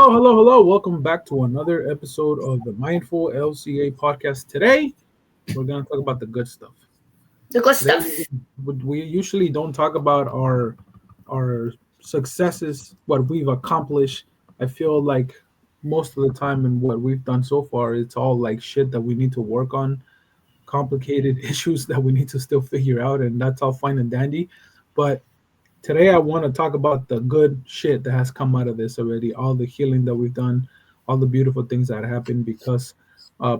Hello. Welcome back to another episode of the Mindful LCA podcast. Today, we're going to talk about the good stuff. The good Today, stuff. we usually don't talk about our successes, what we've accomplished. I feel like most of the time in what we've done so far, it's all like shit that we need to work on, complicated issues that we need to still figure out, and that's all fine and dandy. But today I want to talk about the good shit that has come out of this already, all the healing that we've done, all the beautiful things that happened because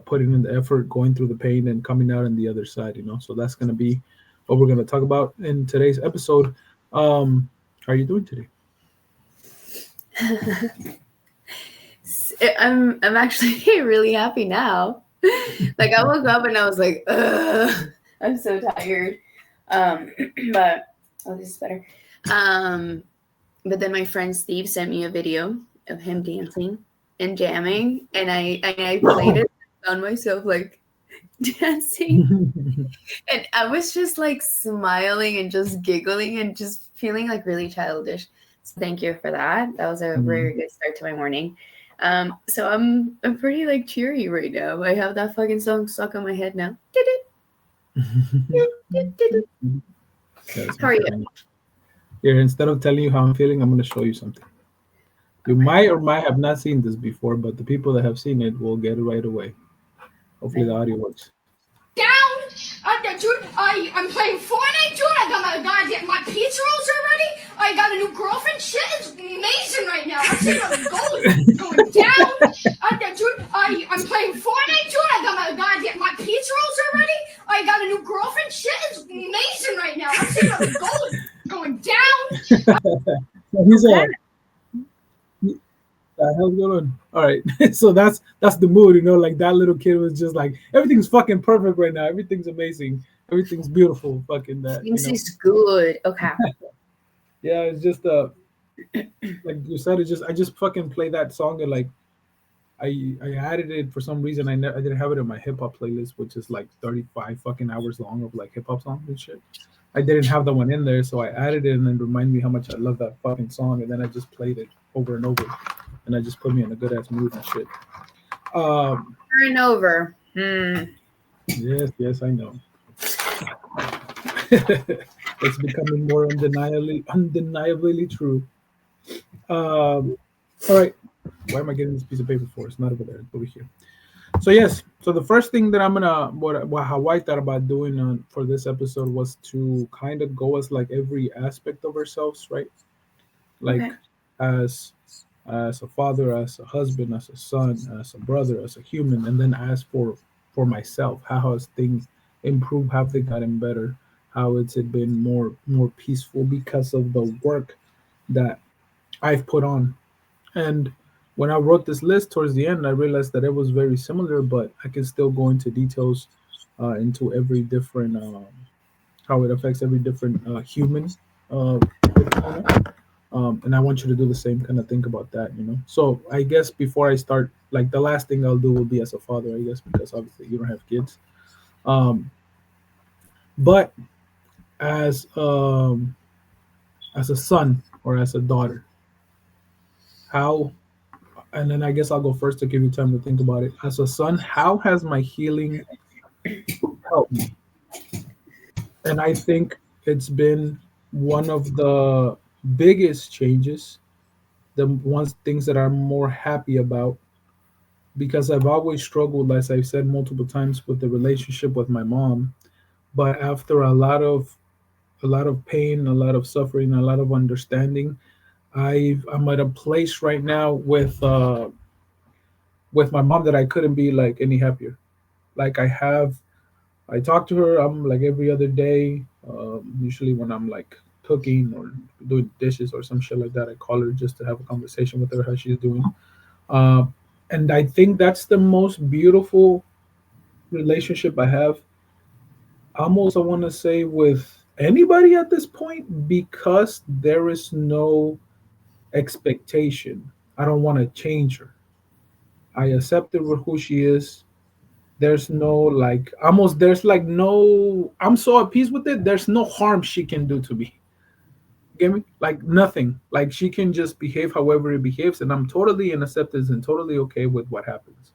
putting in the effort, going through the pain, and coming out on the other side. So that's going to be what we're going to talk about in today's episode. How are you doing today? I'm actually really happy now. Like I woke up and I was like, ugh, I'm so tired. Um, but this is better. But then my friend Steve sent me a video of him dancing and jamming, and I played it. Found myself like dancing, and I was just like smiling and just giggling and just feeling like really childish. So thank you for that. That was a very good start to my morning. So I'm pretty like cheery right now. I have that fucking song stuck on my head now. That's How are you? Here, instead of telling you how I'm feeling, I'm going to show you something. You might or might have not seen this before, but the people that have seen it will get it right away. Hopefully, the audio works. Down, dude. I'm playing Fortnite, dude. I got my pizza rolls are ready. I got a new girlfriend. Shit is amazing right now. I'm seeing a gold going down. Dude. I'm playing Fortnite, dude. I got my pizza rolls are ready. I got a new girlfriend. Shit is amazing right now. I'm seeing a gold going down. He's a the hell's going on? All right, so that's the mood, like that little kid was just like everything's fucking perfect right now, everything's amazing, everything's beautiful, fucking that. This is good. Okay. Yeah, it's just like you said, I just fucking play that song and like I added it for some reason. I didn't have it in my hip hop playlist, which is like 35 fucking hours long of like hip hop songs and shit. I didn't have that one in there, so I added it and then remind me how much I love that fucking song, and then I just played it over and over, and I just put me in a good ass mood and shit. Over and over. Yes, I know. It's becoming more undeniably true. All right. Why am I getting this piece of paper for? It's not over there. It's over here. So yes. So the first thing that I'm gonna how I thought about doing for this episode was to kind of go as like every aspect of ourselves, right? Like Okay. as a father, as a husband, as a son, as a brother, as a human, and then as for myself, how has things improved? Have they gotten better? How has it been more peaceful because of the work that I've put on? And when I wrote this list towards the end, I realized that it was very similar, but I can still go into details into every different how it affects every different human. Uh, and I want you to do the same kind of think about that. So I guess before I start, like the last thing I'll do will be as a father, I guess, because obviously you don't have kids. Um, but as as a son or as a daughter, how and then I guess I'll go first to give you time to think about it. As a son, how has my healing helped me? And I think it's been one of the biggest changes, the ones things that I'm more happy about, because I've always struggled, as I've said multiple times, with the relationship with my mom. But after a lot of pain, a lot of suffering, a lot of understanding, I'm at a place right now with my mom that I couldn't be like any happier. Like I talk to her. I'm like every other day. Usually when I'm like cooking or doing dishes or some shit like that, I call her just to have a conversation with her how she's doing. Uh, and I think that's the most beautiful relationship I have. Almost I want to say with anybody at this point because there is no expectation. I don't want to change her. I accept her for who she is. There's no like there's like no I'm so at peace with it. There's no harm she can do to me. Get me? Like nothing. Like she can just behave however it behaves, and I'm totally in acceptance and totally okay with what happens.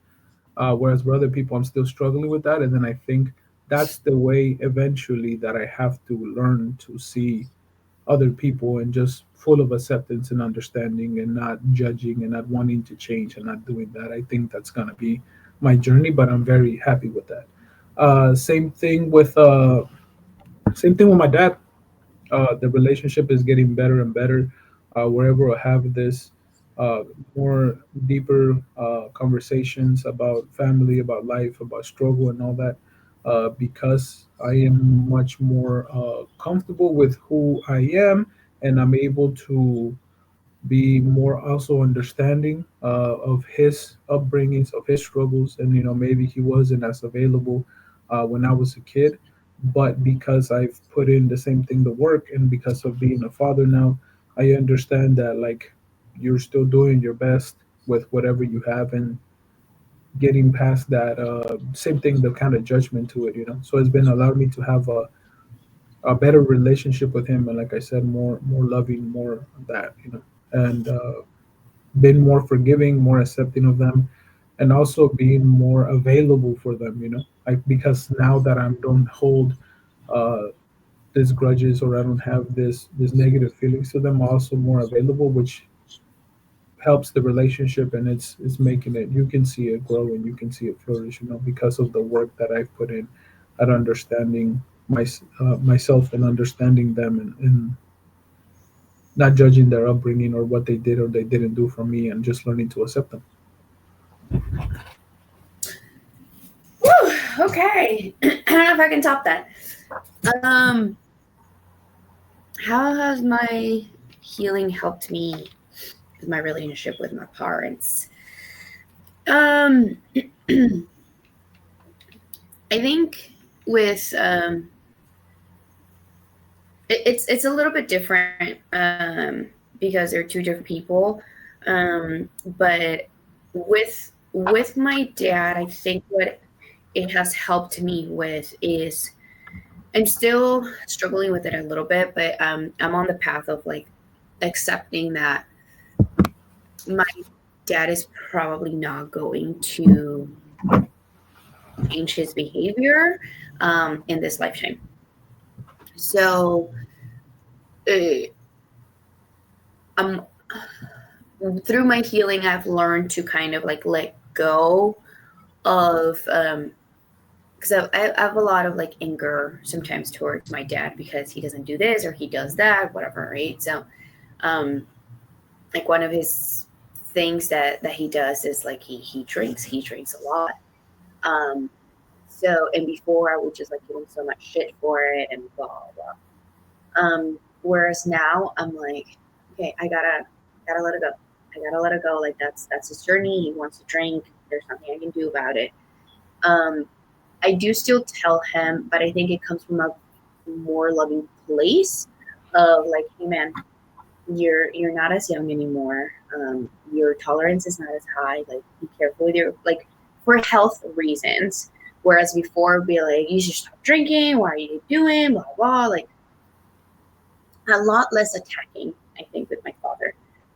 Whereas for other people, I'm still struggling with that, and then I think that's the way eventually that I have to learn to see other people and just full of acceptance and understanding and not judging and not wanting to change and not doing that. I think that's gonna be my journey, but I'm very happy with that. Same thing with my dad. The relationship is getting better and better. Wherever I have this uh, more deeper conversations about family, about life, about struggle, and all that, because I am much more comfortable with who I am, and I'm able to be more also understanding of his upbringings, of his struggles, and maybe he wasn't as available when I was a kid, but because I've put in the same thing to work, and because of being a father now, I understand that like you're still doing your best with whatever you have and getting past that same thing, the kind of judgment to it, So it's been allowed me to have a better relationship with him, and like I said, more loving, more that, and been more forgiving, more accepting of them, and also being more available for them. Like because now that I don't hold uh, these grudges or I don't have this negative feelings to them, I'm also more available, which helps the relationship, and it's making it. You can see it grow and you can see it flourish. Because of the work that I've put in at understanding myself and understanding them and not judging their upbringing or what they did or they didn't do for me, and just learning to accept them. Whew, okay. I don't know if I can top that. Um, how has my healing helped me with my relationship with my parents? Um, I think with it's a little bit different because they're two different people. But with my dad, I think what it has helped me with is I'm still struggling with it a little bit, but I'm on the path of like accepting that my dad is probably not going to change his behavior in this lifetime. So uh, I'm through my healing, I've learned to kind of like let go of because I have a lot of like anger sometimes towards my dad because he doesn't do this or he does that, whatever, right? So um like one of his things that he does is like he drinks a lot. um so and before I would just like give him so much shit for it and blah blah blah. Whereas now I'm like, okay, I gotta let it go. I gotta let it go. Like that's his journey. He wants to drink. There's nothing I can do about it. Um, I do still tell him, but I think it comes from a more loving place of like, hey man, you're not as young anymore. Your tolerance is not as high. Like be careful with your like for health reasons. Whereas before, be like, you should stop drinking. Why are you doing blah blah? Like a lot less attacking, I think, with my father.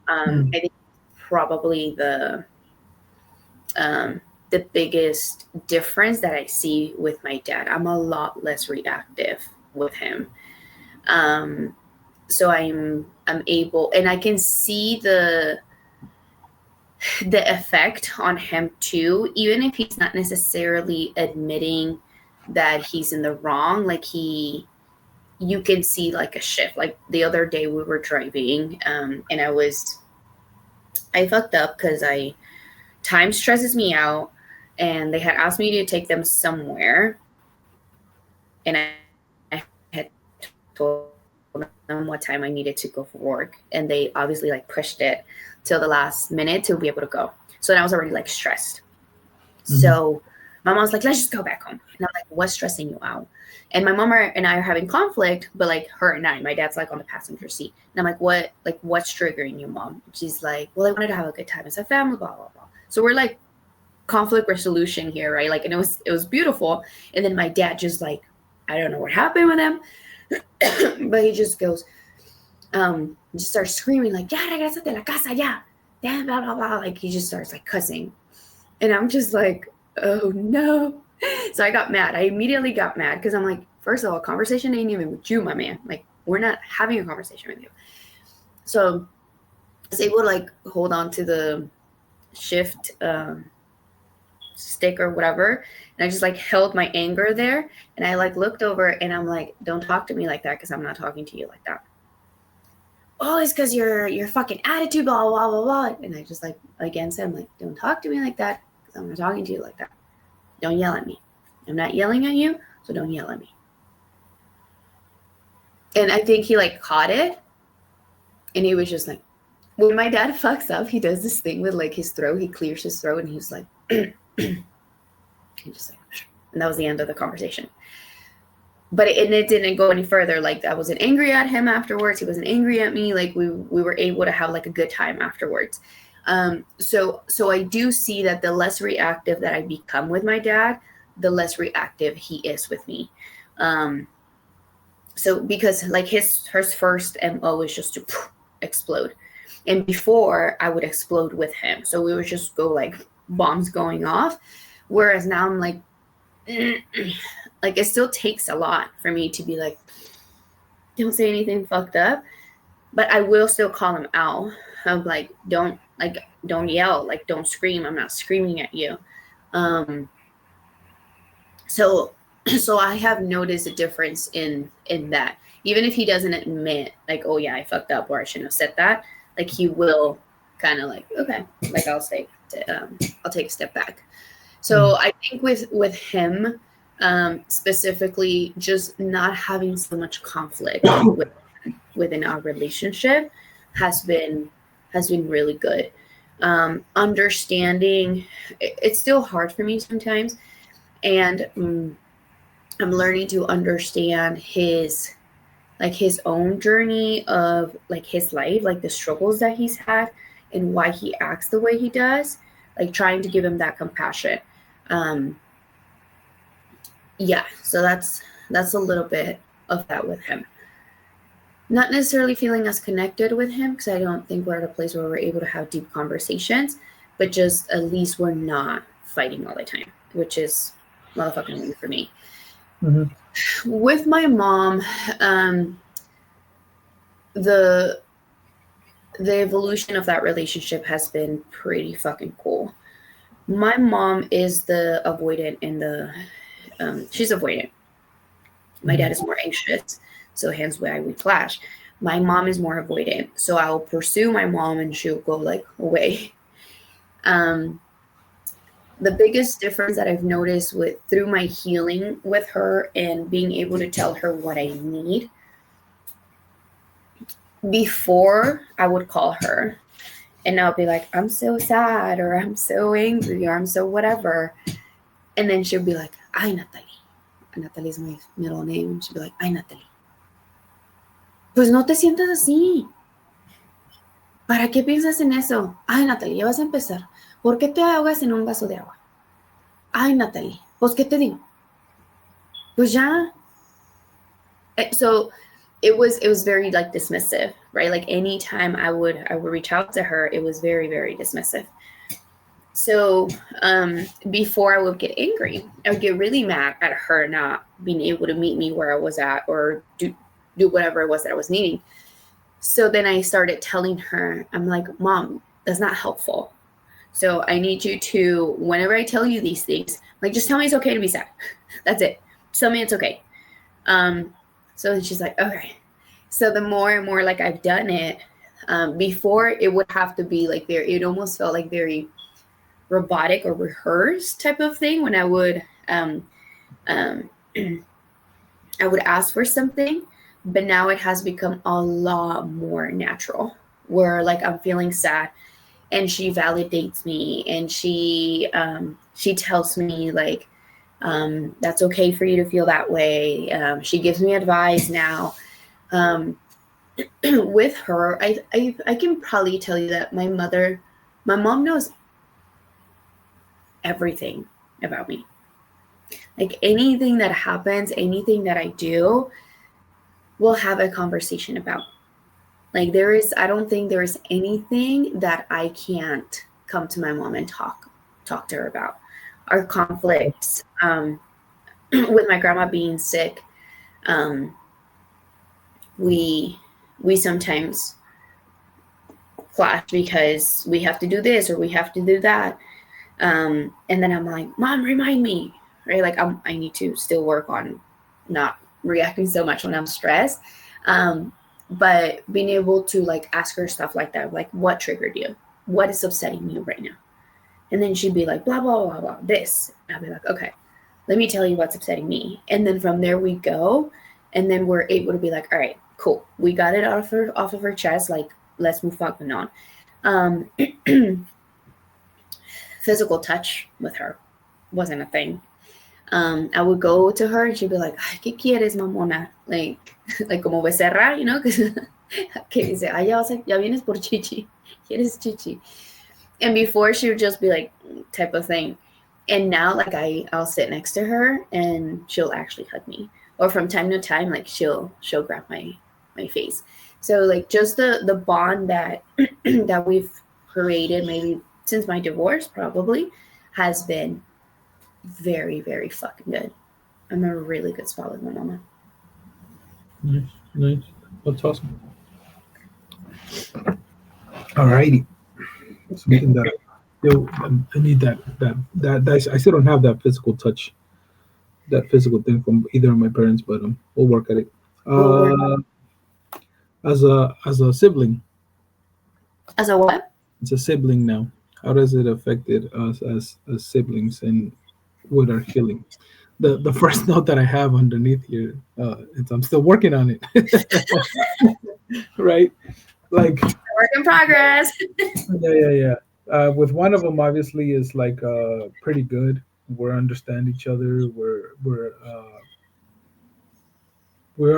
Mm. I think probably um, the biggest difference that I see with my dad. I'm a lot less reactive with him. Um, so I'm able, and I can see the effect on him too, even if he's not necessarily admitting that he's in the wrong. Like you can see like a shift. Like the other day we were driving, and I fucked up because I time stresses me out, and they had asked me to take them somewhere, and I had told them what time I needed to go for work, and they obviously like pushed it till the last minute to be able to go. So then I was already like stressed. So Hmm. my mom was like, let's just go back home. And I'm like, what's stressing you out? And my mom and I are having conflict, but like her and I, my dad's like on the passenger seat. And I'm like, what's triggering you, mom? And she's like, well, I wanted to have a good time as a family, blah, blah, blah. So we're like conflict resolution here, right? Like, and it was beautiful. And then my dad just like, I don't know what happened with him, but he just goes, just starts screaming like, "Ya regresate a la casa, ya, blah blah blah." Like he just starts like cussing, and I'm just like, "Oh no!" So I got mad. I immediately got mad because I'm like, first of all, conversation ain't even with you, my man. Like we're not having a conversation with you. So I was able to like hold on to the shift stick or whatever, and I just like held my anger there, and I like looked over and I'm like, "Don't talk to me like that because I'm not talking to you like that." "Oh, it's because your fucking attitude, blah blah blah blah." And I just like again said, "I'm like, don't talk to me like that because I'm not talking to you like that. Don't yell at me. I'm not yelling at you, so don't yell at me." And I think he like caught it, and he was just like, when my dad fucks up, he does this thing with like his throat. He clears his throat, and he's like, he just like, and that was the end of the conversation. But it didn't go any further. Like I wasn't angry at him afterwards. He wasn't angry at me. Like we were able to have like a good time afterwards. So I do see that the less reactive that I become with my dad, the less reactive he is with me. So because like his first MO is just to explode, and before I would explode with him. So we would just go like bombs going off. Whereas now I'm like, like it still takes a lot for me to be like, don't say anything fucked up, but I will still call him out. I'm like, don't yell, like don't scream. I'm not screaming at you. So I have noticed a difference in that. Even if he doesn't admit like, oh yeah, I fucked up or I shouldn't have said that, like he will kind of like, okay, like I'll take a step back. So I think with him, specifically, just not having so much conflict within our relationship has been really good. Understanding, it's still hard for me sometimes, and I'm learning to understand his own journey of like his life, like the struggles that he's had and why he acts the way he does, like trying to give him that compassion. Yeah, so that's a little bit of that with him. Not necessarily feeling as connected with him because I don't think we're at a place where we're able to have deep conversations, but just at least we're not fighting all the time, which is motherfucking win for me. Mm-hmm. With my mom, the evolution of that relationship has been pretty fucking cool. My mom is the avoidant and the she's avoidant. My dad is more anxious, so hence why we clash. My mom is more avoidant, so I'll pursue my mom and she'll go like away. The biggest difference that I've noticed through my healing with her and being able to tell her what I need, before I would call her and I'll be like, I'm so sad or I'm so angry or I'm so whatever. And then she'll be like, ay, Natalie. Natalie is my middle name. She'll be like, ay, Natalie. Pues no te sientas así. ¿Para qué piensas en eso? Ay, Natalie, ya vas a empezar. ¿Por qué te ahogas en un vaso de agua? Ay, Natalie, pues ¿qué te digo? Pues ya. So it was very like dismissive, right? Like anytime I would reach out to her, it was very, very dismissive. So before I would get angry, I would get really mad at her not being able to meet me where I was at or do whatever it was that I was needing. So then I started telling her, I'm like, Mom, that's not helpful. So I need you to, whenever I tell you these things, like just tell me it's okay to be sad. That's it. Just tell me it's okay. So then she's like, okay. So the more and more like I've done it, before it would have to be like it almost felt like very robotic or rehearsed type of thing when I would I would ask for something, but now it has become a lot more natural where like I'm feeling sad and she validates me and she tells me like that's okay for you to feel that way. She gives me advice now. With her, I can probably tell you that my mom knows everything about me. Like anything that happens, anything that I do, we'll have a conversation about. Like I don't think there is anything that I can't come to my mom and talk to her about. Our conflicts, with my grandma being sick, um, we we sometimes clash because we have to do this or we have to do that. And then I'm like, Mom, remind me, right? Like I need to still work on not reacting so much when I'm stressed. But being able to like ask her stuff like that, like what triggered you? What is upsetting you right now? And then she'd be like, blah, blah, blah, blah, this. And I'll be like, okay, let me tell you what's upsetting me. And then from there we go. And then we're able to be like, all right, cool. We got it off of her chest. Like, let's move fucking on. Um, Physical touch with her wasn't a thing. I would go to her and she'd be like, ay, ¿qué quieres, mamona? Like como becerra, you know, because que dice, ay, ya vienes por chichi, quieres chichi. And before she would just be like, type of thing. And now, like, I'll sit next to her and she'll actually hug me. Or from time to time, like she'll grab my face. So like just the bond that that we've created maybe since my divorce probably has been very, very fucking good. I'm in a really good spot with my mama. Nice, nice. That's awesome. Alrighty. Something that I need that I still don't have that physical touch, that physical thing from either of my parents, but we'll work at it. Well, we're Uh, as a sibling, as a what? it's a sibling now. How does it affected us as siblings and with our healing? The first note that I have underneath here, is I'm still working on it. Right? Like, Work in progress. yeah. With one of them, obviously, is like pretty good. We understand each other. We're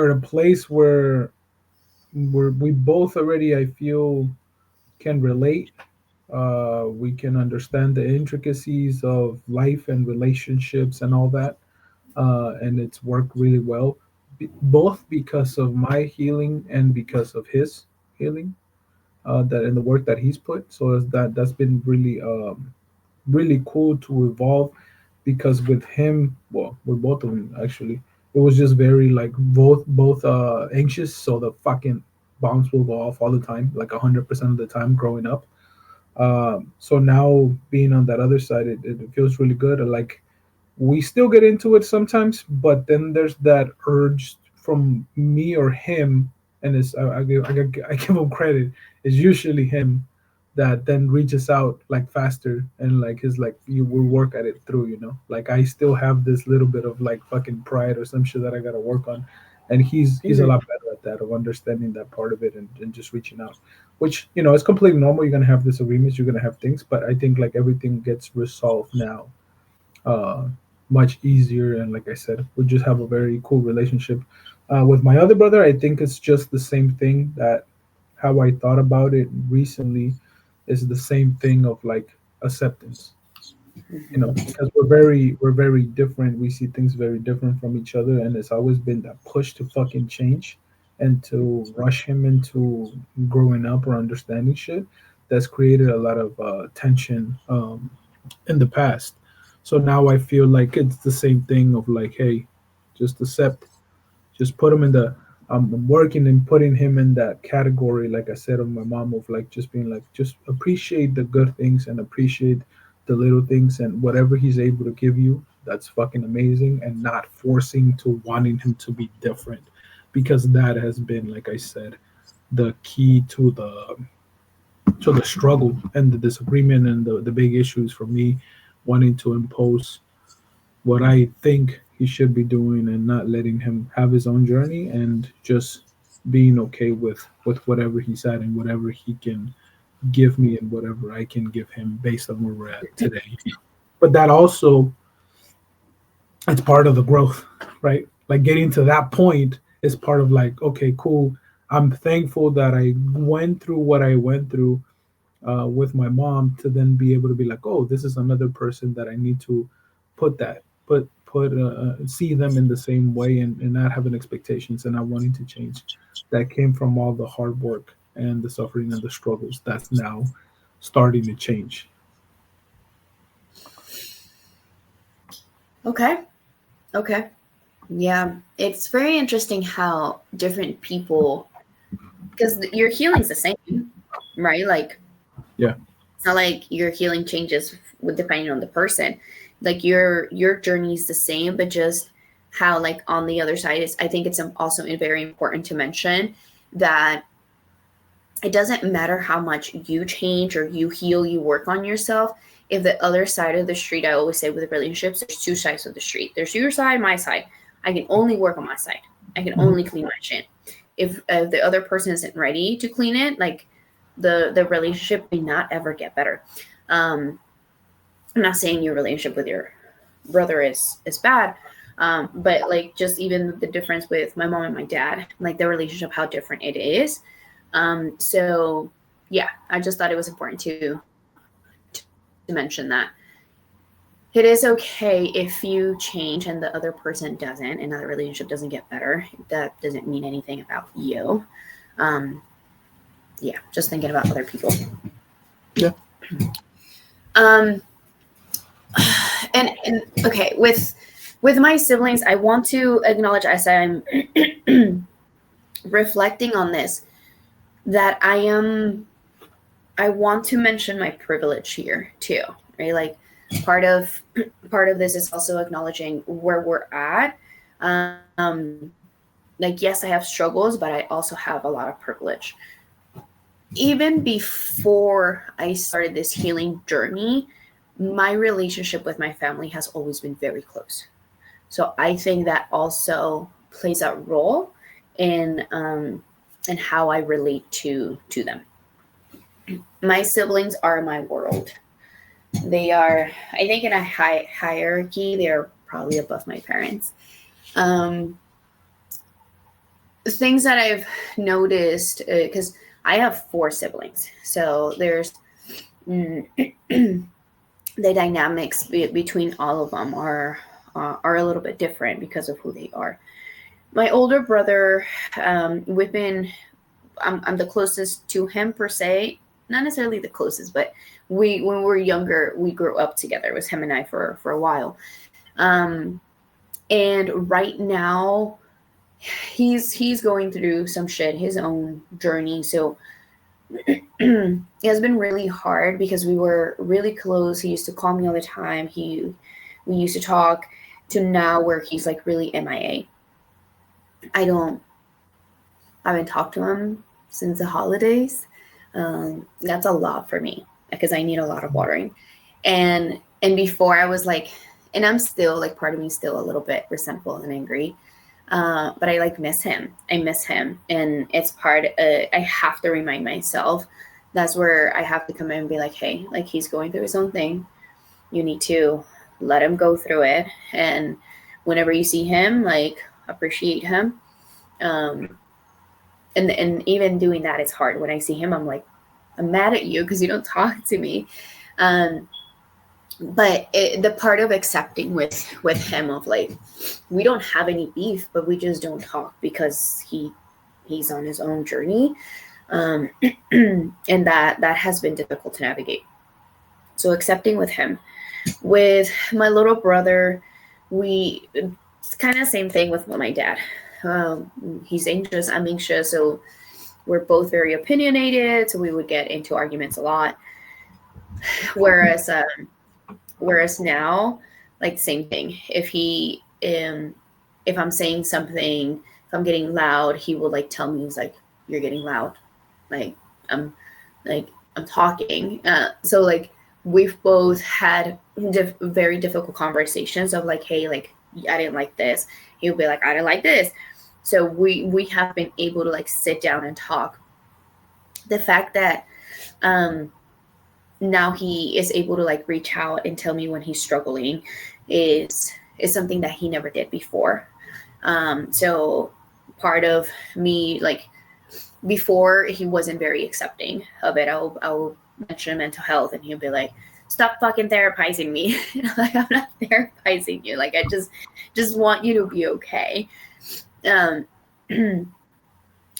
at a place where we both already, I feel, can relate. We can understand the intricacies of life and relationships and all that, and it's worked really well, both because of my healing and because of his healing, that and the work that he's put. So that's been really cool to evolve, because with him, well, with both of them actually, it was just very like both anxious, so the fucking bombs will go off all the time, like 100% of the time growing up. So now being on that other side, it feels really good. Like, we still get into it sometimes, but then there's that urge from me or him, and it's I give him credit. It's usually him that then reaches out like faster, and like is like, you will work at it through, like I still have this little bit of like fucking pride or some shit that I gotta work on, and he's a Mhm. lot better at that, of understanding that part of it, and just reaching out, which is completely normal. You're gonna have disagreements, you're gonna have things, but I think like everything gets resolved now, uh, much easier. And like I said, we just have a very cool relationship. With my other brother, I think it's just the same thing. That how I thought about it recently is the same thing of like acceptance. Because we're very different. We see things very different from each other, and it's always been that push to fucking change and to rush him into growing up or understanding shit. That's created a lot of tension, in the past. So now I feel like it's the same thing of like, hey, just accept, just put him in the. I'm working and putting him in that category, like I said, of my mom, of like just being like, just appreciate the good things and appreciate the little things, and whatever he's able to give you, that's fucking amazing, and not forcing to wanting him to be different, because that has been, like I said, the key to the struggle and the disagreement and the big issues for me, wanting to impose what I think he should be doing and not letting him have his own journey, and just being okay with whatever he's at and whatever he can give me and whatever I can give him based on where we're at today. But that also, it's part of the growth, right? Like, getting to that point is part of like, okay, cool. I'm thankful that I went through what I went through, with my mom, to then be able to be like, oh, this is another person that I need to see them in the same way, and not having expectations and not wanting to change. That came from all the hard work and the suffering and the struggles that's now starting to change. Okay. Okay. Yeah. It's very interesting how different people, because your healing's the same, right? Like, Yeah. it's not like your healing changes with depending on the person. Like your journey is the same, but just how like on the other side is. I think it's also very important to mention that it doesn't matter how much you change or you heal, you work on yourself. If the other side of the street, I always say with relationships, there's two sides of the street. There's your side, my side. I can only work on my side. I can Mhm. only clean my shit. If the other person isn't ready to clean it, like the relationship may not ever get better. I'm not saying your relationship with your brother is bad, but like just even the difference with my mom and my dad, like the relationship, how different it is. So yeah, I just thought it was important to mention that it is okay if you change and the other person doesn't, and that relationship doesn't get better. That doesn't mean anything about you. Um, yeah, just thinking about other people. Yeah. Um, and okay, with my siblings, I want to acknowledge as I'm reflecting on this that I want to mention my privilege here too, right? Like part of this is also acknowledging where we're at. Like yes, I have struggles, but I also have a lot of privilege. Even before I started this healing journey, my relationship with my family has always been very close. So I think that also plays a role in how I relate to them. My siblings are my world. They are, I think, in a hierarchy. They're probably above my parents. Um, Things that I've noticed because I have four siblings, so there's the dynamics between all of them are a little bit different because of who they are. My older brother, we've been I'm the closest to him per se, not necessarily the closest, but we when we were younger we grew up together. It was him and I for a while, um, and right now he's going through some shit, his own journey. So it has been really hard because we were really close. He used to call me all the time. We used to talk to now where he's like really MIA. I don't I haven't talked to him since the holidays. That's a lot for me because I need a lot of watering. And before I was like, and I'm still like part of me still a little bit resentful and angry. But I like miss him. I miss him, and it's part. I have to remind myself. That's where I have to come in and be like, hey, like he's going through his own thing. You need to let him go through it, and whenever you see him, like appreciate him. Um, and even doing that is hard. When I see him, I'm like, I'm mad at you because you don't talk to me. Um, but the part of accepting with him of like, we don't have any beef, but we just don't talk because he's on his own journey, um, and that has been difficult to navigate. So accepting with him, with my little brother, it's kind of the same thing with my dad. He's anxious, I'm anxious, so we're both very opinionated. So we would get into arguments a lot. Whereas now, like same thing. If I'm saying something, if I'm getting loud, he will like tell me, he's like, "You're getting loud." Like I'm like I'm talking. So like we've both had very difficult conversations of like, hey, like I didn't like this. He'll be like, I didn't like this. So we have been able to like sit down and talk. The fact that now he is able to like reach out and tell me when he's struggling is something that he never did before. So part of me, like before, he wasn't very accepting of it. I'll mention mental health and he'll be like, stop fucking therapizing me. Like, I'm not therapizing you. Like, I just want you to be okay. Um,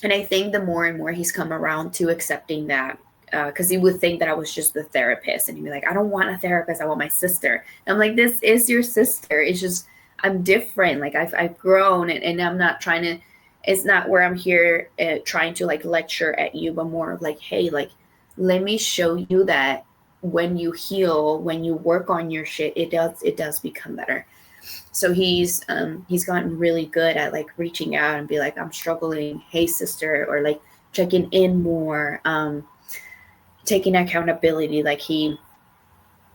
And I think the more and more he's come around to accepting that, because he would think that I was just the therapist, and he'd be like, I don't want a therapist, I want my sister. And I'm like, this is your sister. It's just I'm different. Like I've grown, and I'm not trying to. It's not where I'm here trying to like lecture at you, but more of like, hey, like let me show you that when you heal, when you work on your shit, it does become better. So he's gotten really good at like reaching out and be like, I'm struggling, hey sister, or like checking in more, taking accountability. Like he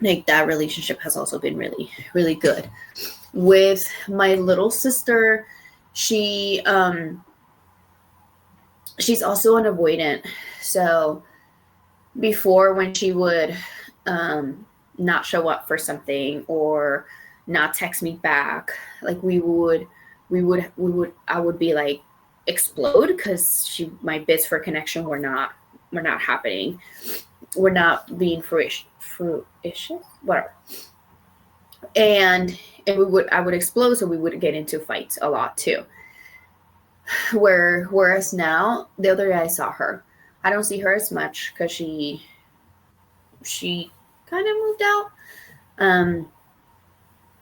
like that relationship has also been really really good. With my little sister, she she's also an avoidant. So before, when she would um not show up for something or not text me back, like we would I would be like explode because she my bits for connection were not happening, were not being fruition, whatever. And I would explode, so we would get into fights a lot too. Whereas now, the other day I saw her. I don't see her as much because she kind of moved out. Um,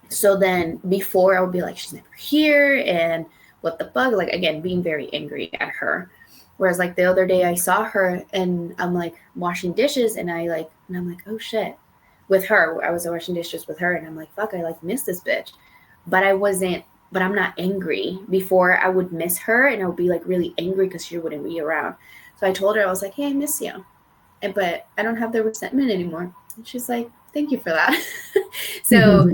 so then before I would be like, she's never here, and what the fuck? Like again, being very angry at her. Whereas like the other day I saw her and I'm like washing dishes, and I'm like, oh shit. With her, I was washing dishes with her, and I'm like, fuck, I like miss this bitch. But I wasn't but I'm not angry. Before I would miss her and I would be like really angry because she wouldn't be around. So I told her, I was like, hey, I miss you. But I don't have the resentment anymore. And she's like, thank you for that. So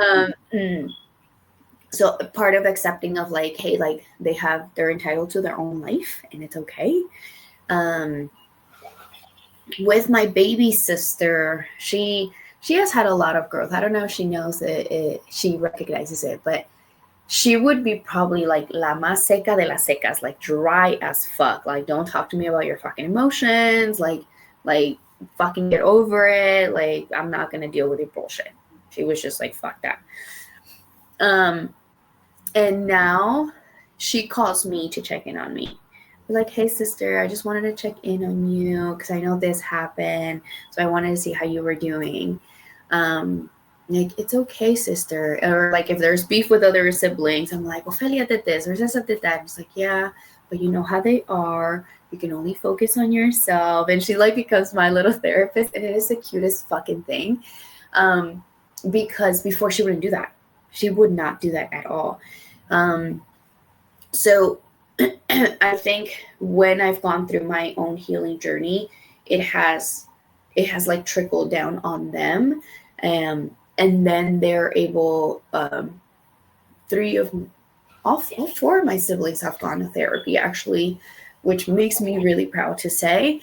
um, mm, so part of accepting of like, hey, like they're entitled to their own life and it's okay. Um, with my baby sister, she has had a lot of growth. I don't know if she knows it, she recognizes it, but she would be probably like la más seca de las secas, like dry as fuck. Like, don't talk to me about your fucking emotions. Like fucking get over it. Like, I'm not gonna deal with your bullshit. She was just like, fuck that. Um, and now she calls me to check in on me. Like, hey sister, I just wanted to check in on you because I know this happened, so I wanted to see how you were doing. Um, like, it's okay, sister. Or like if there's beef with other siblings, I'm like, Ophelia did this or Cesar did that. It's like, yeah, but you know how they are. You can only focus on yourself. And she like becomes my little therapist, and it is the cutest fucking thing. Um, because before she wouldn't do that. She would not do that at all. Um, so I think when I've gone through my own healing journey, it has like trickled down on them, and then they're able. Three of all four of my siblings have gone to therapy actually, which makes me really proud to say.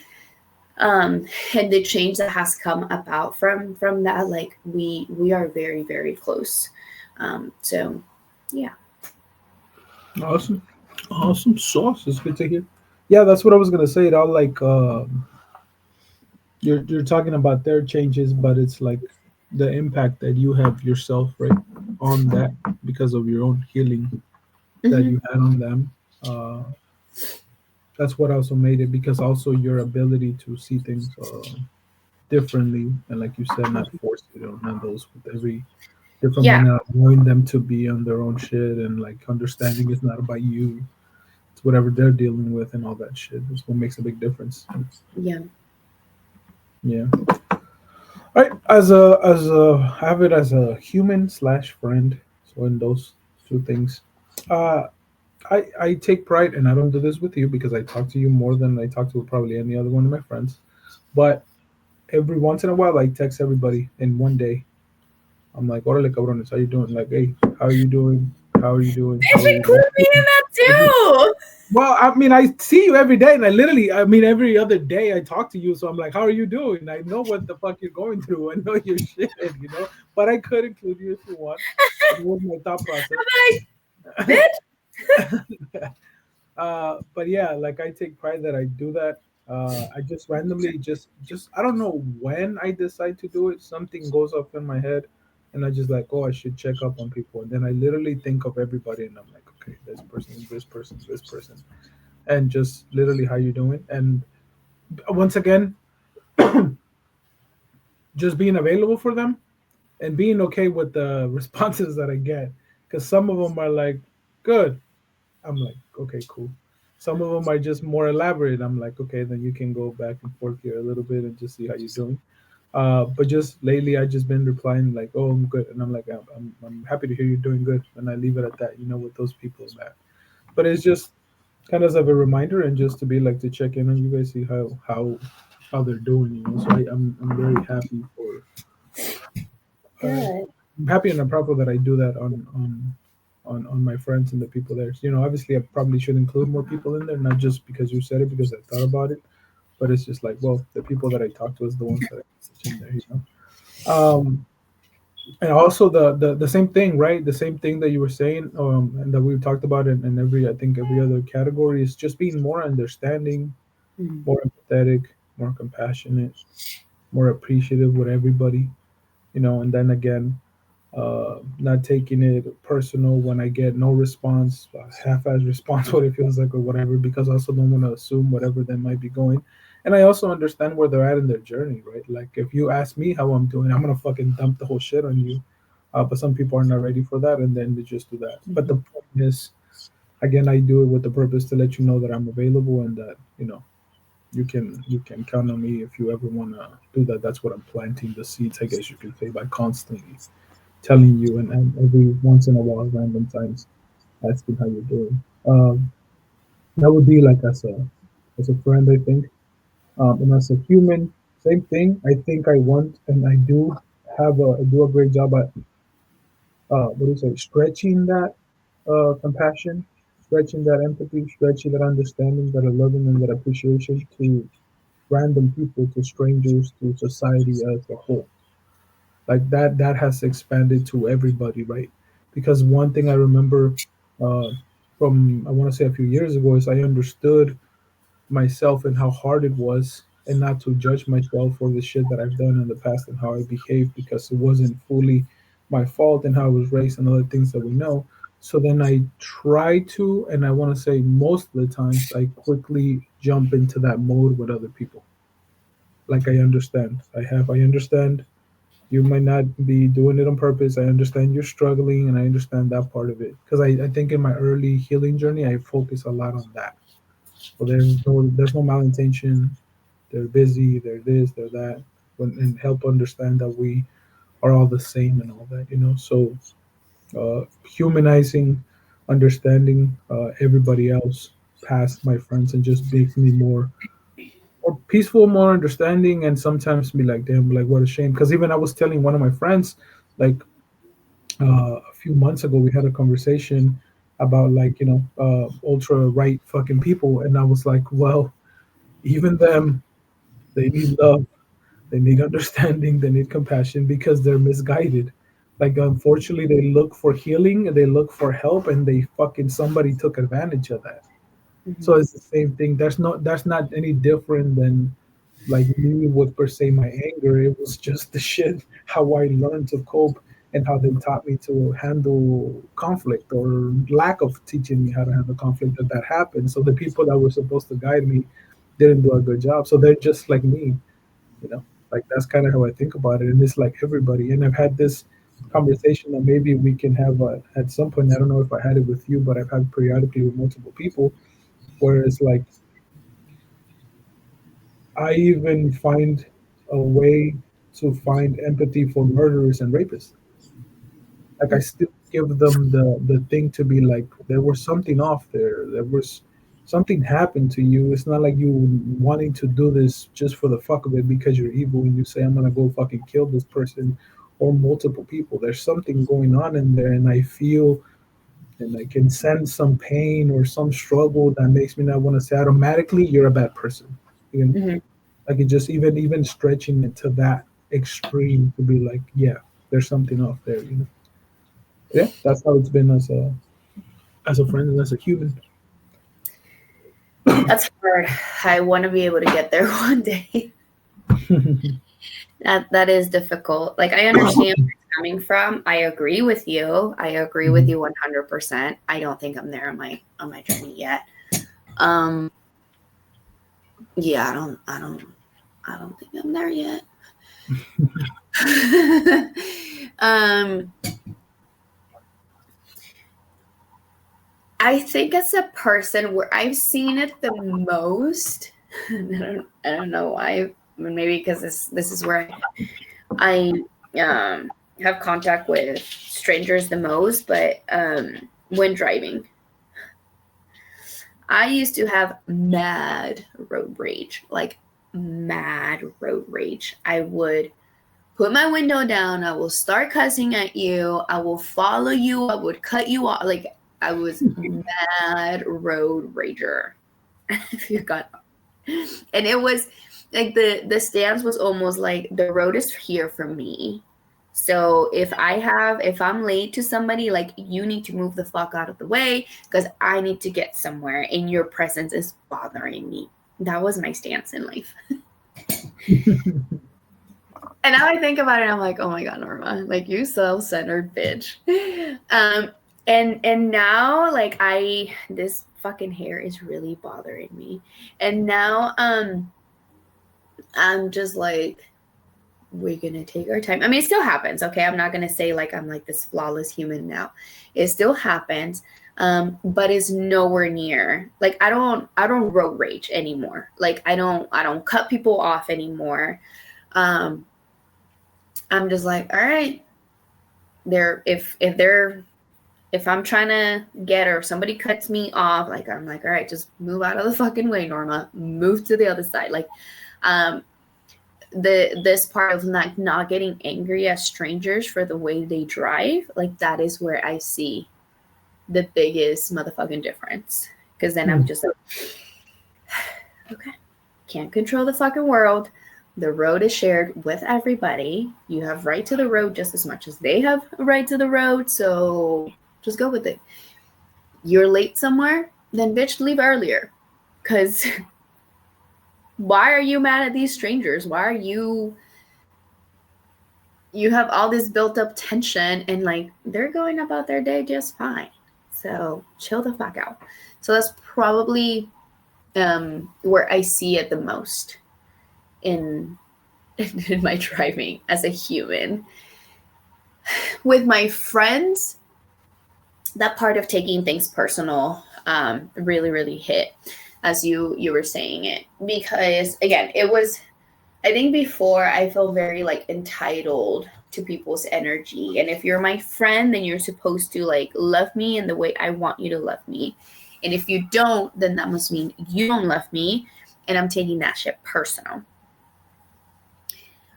And the change that has come about from that, like we are very very close. So yeah. Awesome, awesome sauce. It's good to hear. Yeah, that's what I was gonna say. It all like you're talking about their changes, but it's like the impact that you have yourself, right, on that because of your own healing that Hmm. you had on them. Uh, that's what also made it, because also your ability to see things differently, and like you said, not force it on those with every different Yeah. one, allowing them to be on their own shit, and like understanding it's not about you, it's whatever they're dealing with, and all that shit is what makes a big difference. Yeah. Yeah. All right. As a have it as a human slash friend. So in those two things, uh, I take pride, and I don't do this with you because I talk to you more than I talk to probably any other one of my friends. But every once in a while, I text everybody in one day. I'm like, "Órale, cabrones, how you doing? Like, hey, how are you doing? How are you doing? How Bitch, are you include me in that doing?" too. Well, I mean, I see you every day, and I mean, every other day I talk to you. So I'm like, how are you doing? I know what the fuck you're going through. I know your shit, But I could include you if you want. It was my thought process. I'm like, bitch. But yeah, like I take pride that I do that. I just randomly, just I don't know when I decide to do it. Something goes up in my head, and I just like, oh, I should check up on people, and then I literally think of everybody, and I'm like, okay, this person, this person, this person, and just literally how you're doing. And once again, just being available for them and being okay with the responses that I get. Because some of them are like, good. I'm like, okay, cool. Some of them are just more elaborate. I'm like, okay, then you can go back and forth here a little bit and just see how you're doing. But just lately, I just been replying like, "Oh, I'm good," and I'm like, I'm happy to hear you're doing good," and I leave it at that. With those people and that. But it's just kind of as a reminder and just to be like to check in on you guys, see how they're doing. So I'm very happy for. Good. I'm happy and I'm proud that I do that on my friends and the people there. Obviously, I probably should include more people in there, not just because you said it, because I thought about it. But it's just like, well, the people that I talk to is the ones that I put in there. And also the same thing, right? The same thing that you were saying, and that we've talked about in I think every other category is just being more understanding, Mhm. more empathetic, more compassionate, more appreciative with everybody. And then again, not taking it personal when I get no response, half-ass response, what it feels like or whatever, because I also don't want to assume whatever they might be going. And I also understand where they're at in their journey, right? Like if you ask me how I'm doing, I'm gonna fucking dump the whole shit on you. But some people are not ready for that, and then they just do that. But the Mhm. point is, again, I do it with the purpose to let you know that I'm available and that you can count on me if you ever wanna do that. That's what I'm planting the seeds, I guess you could say, by constantly telling you and every once in a while, random times, asking how you're doing. That would be like as a friend, I think, and as a human, same thing. I think I want and I do a great job at what do you say, stretching that compassion, stretching that empathy, stretching that understanding, that loving and that appreciation to random people, to strangers, to society as a whole. Like that has expanded to everybody, right? Because one thing I remember uh, from I want to say a few years ago is I understood myself and how hard it was, and not to judge myself for the shit that I've done in the past and how I behaved, because it wasn't fully my fault and how I was raised and other things that we know. So then I try to, and I want to say most of the times I quickly jump into that mode with other people. Like I understand you might not be doing it on purpose. I understand you're struggling, and I understand that part of it. Because I think in my early healing journey, I focus a lot on that. So there's no malintention. They're busy. They're this. They're that. And help understand that we are all the same and all that. So humanizing, understanding everybody else past my friends, and just makes me more peaceful, more understanding, and sometimes be like, damn, like what a shame. Because even I was telling one of my friends, like a few months ago, we had a conversation about like ultra right fucking people, and I was like, well, even them, they need love, they need understanding, they need compassion because they're misguided. Like unfortunately, they look for healing, they look for help, and they fucking somebody took advantage of that. So Mhm. it's the same thing. That's not any different than like me with per se my anger. It was just the shit how I learned to cope and how they taught me to handle conflict, or lack of teaching me how to handle conflict, that happened. So the people that were supposed to guide me didn't do a good job. So they're just like me, you know. Like that's kind of how I think about it, and it's like everybody. And I've had this conversation that maybe we can have at some point. I don't know if I had it with you, but I've had periodically with multiple people where it's like I even find a way to find empathy for murderers and rapists. Like I still give them the thing to be like, there was something off there. There was something happened to you. It's not like you wanting to do this just for the fuck of it because you're evil and you say I'm gonna go fucking kill this person or multiple people. There's something going on in there, and I feel and I can sense some pain or some struggle that makes me not want to say automatically you're a bad person. You know? Mhm. Like it just even stretching it to that extreme to be like, yeah, there's something off there. Yeah, that's how it's been as a friend and as a human. That's hard. I want to be able to get there one day. That is difficult. Like I understand where you're coming from. I agree with you. I agree with Mhm. you 100%. I don't think I'm there on my journey yet. Um, yeah, I don't think I'm there yet. um, I think as a person where I've seen it the most, I don't know why. Maybe because this is where I have contact with strangers the most, but when driving, I used to have mad road rage, like mad road rage. I would put my window down. I will start cussing at you. I will follow you. I would cut you off. Like I was mad road rager. If you got, and it was like the stance was almost like the road is here for me. So if I'm late to somebody, like you need to move the fuck out of the way because I need to get somewhere and your presence is bothering me. That was my stance in life. And now I think about it, I'm like, oh my god, Norma, like you self-centered bitch. And now like this fucking hair is really bothering me. And now I'm just like, we're gonna take our time. I mean, it still happens, okay? I'm not gonna say like I'm like this flawless human now. It still happens, but it's nowhere near like I don't road rage anymore. Like I don't cut people off anymore. I'm just like, all right, if I'm trying to get or somebody cuts me off, like I'm like, all right, just move out of the fucking way, Norma. Move to the other side. Like, this part of not getting angry at strangers for the way they drive, like that is where I see the biggest motherfucking difference. Because then I'm just like, okay, can't control the fucking world. The road is shared with everybody. You have right to the road just as much as they have a right to the road. So just go with it. You're late somewhere, then bitch, leave earlier. Because why are you mad at these strangers? Why are you have all this built up tension and like they're going about their day just fine. So chill the fuck out. So that's probably where I see it the most in my driving as a human. With my friends, that part of taking things personal really, really hit as you were saying it. Because again, it was, I think before I felt very like entitled to people's energy. And if you're my friend, then you're supposed to like love me in the way I want you to love me. And if you don't, then that must mean you don't love me. And I'm taking that shit personal.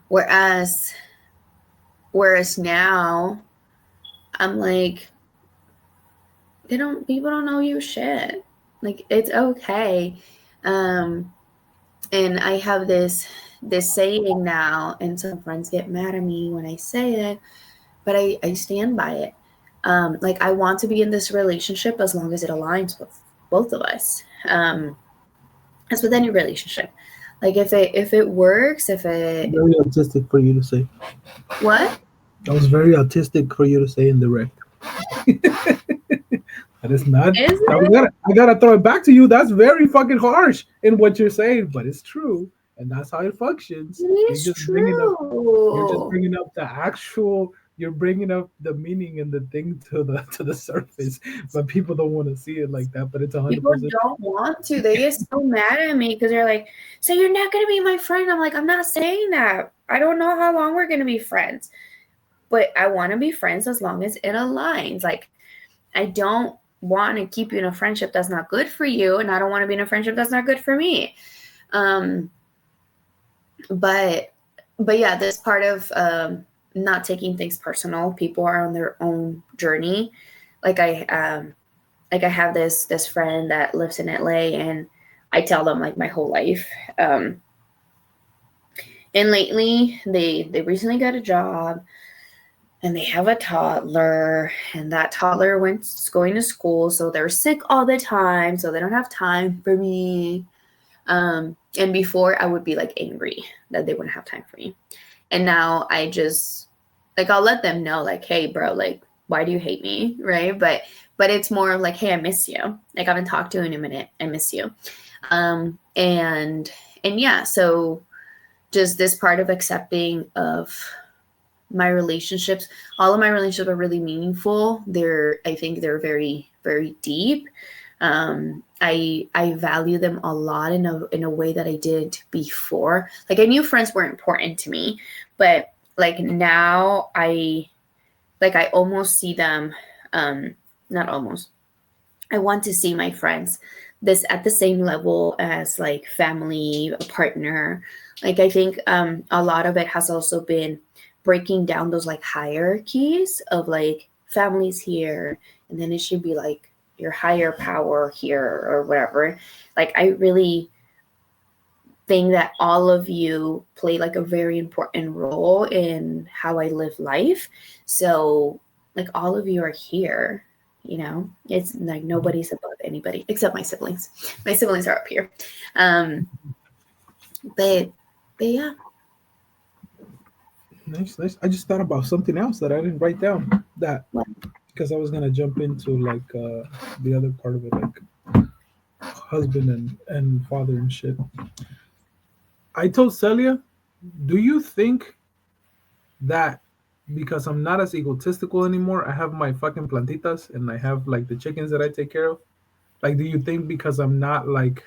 Whereas now I'm like, people don't know you shit. Like it's okay. And I have this saying now, and some friends get mad at me when I say it, but I stand by it. Like I want to be in this relationship as long as it aligns with both of us. As with any relationship. Like if it works, if it Very autistic for you to say. what? That was very autistic for you to say indirect. That is not. Is it? I gotta throw it back to you. That's very fucking harsh in what you're saying, but it's true, and that's how it functions. It is true. You're just bringing up the actual. You're bringing up the meaning and the thing to the surface, but people don't want to see it like that. But it's 100%. People don't want to. They get so mad at me because they're like, "So you're not gonna be my friend?" I'm like, "I'm not saying that. I don't know how long we're gonna be friends, but I want to be friends as long as it aligns. Like, I don't want to keep you in a friendship that's not good for you, and I don't want to be in a friendship that's not good for me." But yeah, this part of not taking things personal. People are on their own journey. Like I have this friend that lives in LA, and I tell them like my whole life. And lately, they recently got a job, and they have a toddler, and that toddler going to school, so they're sick all the time, so they don't have time for me. And before I would be like angry that they wouldn't have time for me. And now I just like, I'll let them know like, hey bro, like why do you hate me, right? But it's more like, hey, I miss you. Like, I haven't talked to you in a minute. I miss you. And yeah, so just this part of accepting of my relationships. All of my relationships are really meaningful. I think they're very, very deep. I value them a lot in a way that I did before. Like, I knew friends were important to me, but like now I almost see them, not almost. I want to see my friends this at the same level as like family, a partner. Like, I think a lot of it has also been breaking down those like hierarchies of like families here, and then it should be like your higher power here or whatever. Like, I really think that all of you play like a very important role in how I live life. So like, all of you are here, you know. It's like nobody's above anybody except my siblings. My siblings are up here. But yeah. Nice. I just thought about something else that I didn't write down. That What? because I was gonna jump into like the other part of it, like husband and father and shit. I told Celia, do you think that because I'm not as egotistical anymore, I have my fucking plantitas and I have like the chickens that I take care of? Like, do you think because I'm not like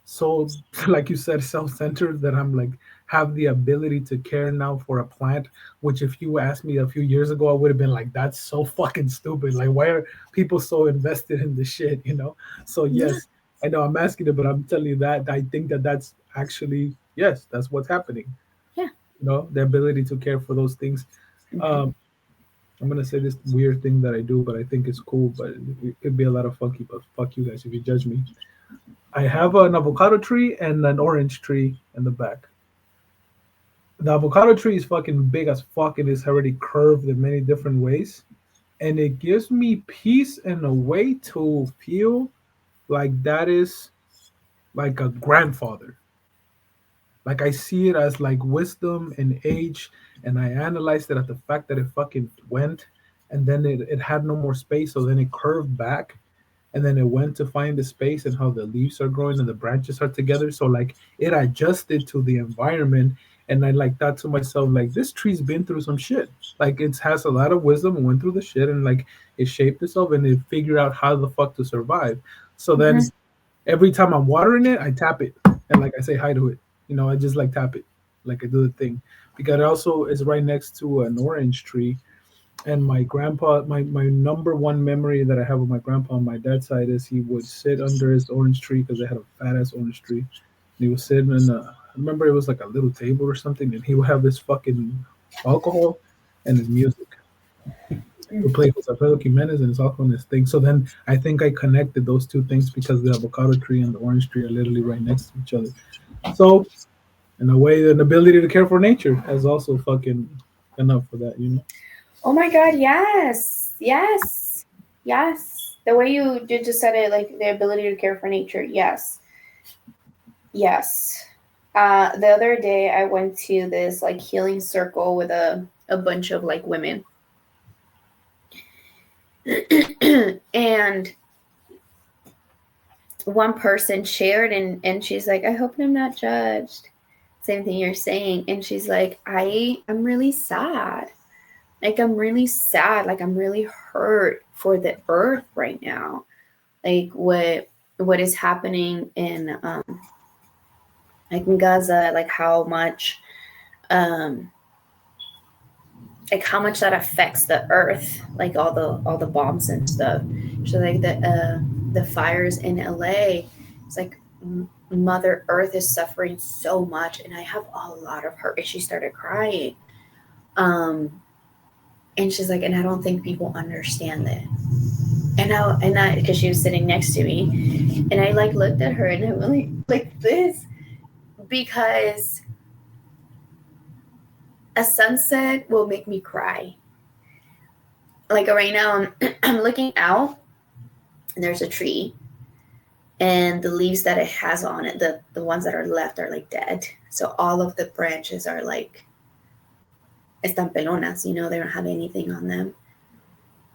so, like you said, self-centered, that I'm like have the ability to care now for a plant, which if you asked me a few years ago, I would have been like, that's so fucking stupid. Like, why are people so invested in this shit, you know? So Yeah. yes, I know I'm asking it, but I'm telling you that I think that that's actually, yes, that's what's happening. Yeah. You know, the ability to care for those things. Mhm. um I'm gonna say this weird thing that I do, but I think it's cool, but it could be a lot of funky, but fuck you guys if you judge me. I have an avocado tree and an orange tree in the back. The avocado tree is fucking big as fuck and it's already curved in many different ways. And it gives me peace in a way to feel like that is like a grandfather. Like, I see it as like wisdom and age, and I analyzed it at the fact that it fucking went, and then it had no more space, so then it curved back, and then it went to find the space and how the leaves are growing and the branches are together. So like it adjusted to the environment, and I like thought to myself like this tree's been through some shit. Like it has a lot of wisdom and went through the shit, and like it shaped itself and it figured out how the fuck to survive. So then Mhm. every time I'm watering it, I tap it and like I say hi to it. You know, I just like tap it, like I do the thing, because it also is right next to an orange tree. And my grandpa, my number one memory that I have of my grandpa on my dad's side is he would sit under his orange tree because they had a fat ass orange tree. And he was sitting in I remember it was like a little table or something, and he would have his fucking alcohol and his music. He would play Jose Alfredo Jimenez and his alcohol and his thing. So then I think I connected those two things because the avocado tree and the orange tree are literally right next to each other. So in a way, an ability to care for nature has also fucking enough for that, you know. Oh my God, yes. Yes. Yes. The way you did just said it, like the ability to care for nature. Yes. Yes. The other day I went to this like healing circle with a bunch of like women. And one person shared, and she's like, I hope I'm not judged. Same thing you're saying. And she's like, I'm really sad. Like, I'm really sad. Like, I'm really hurt for the earth right now. Like, what is happening in like in Gaza, um like how much that affects the earth, like all the bombs and stuff. So like the fires in LA, it's like Mother Earth is suffering so much, and I have a lot of hurt. And she started crying, um, and she's like, and I don't think people understand that. And I, because she was sitting next to me, and I like looked at her, and I went like this, because a sunset will make me cry. Like right now, I'm looking out, and there's a tree, and the leaves that it has on it, the ones that are left are like dead. So all of the branches are like están pelonas, you know, they don't have anything on them.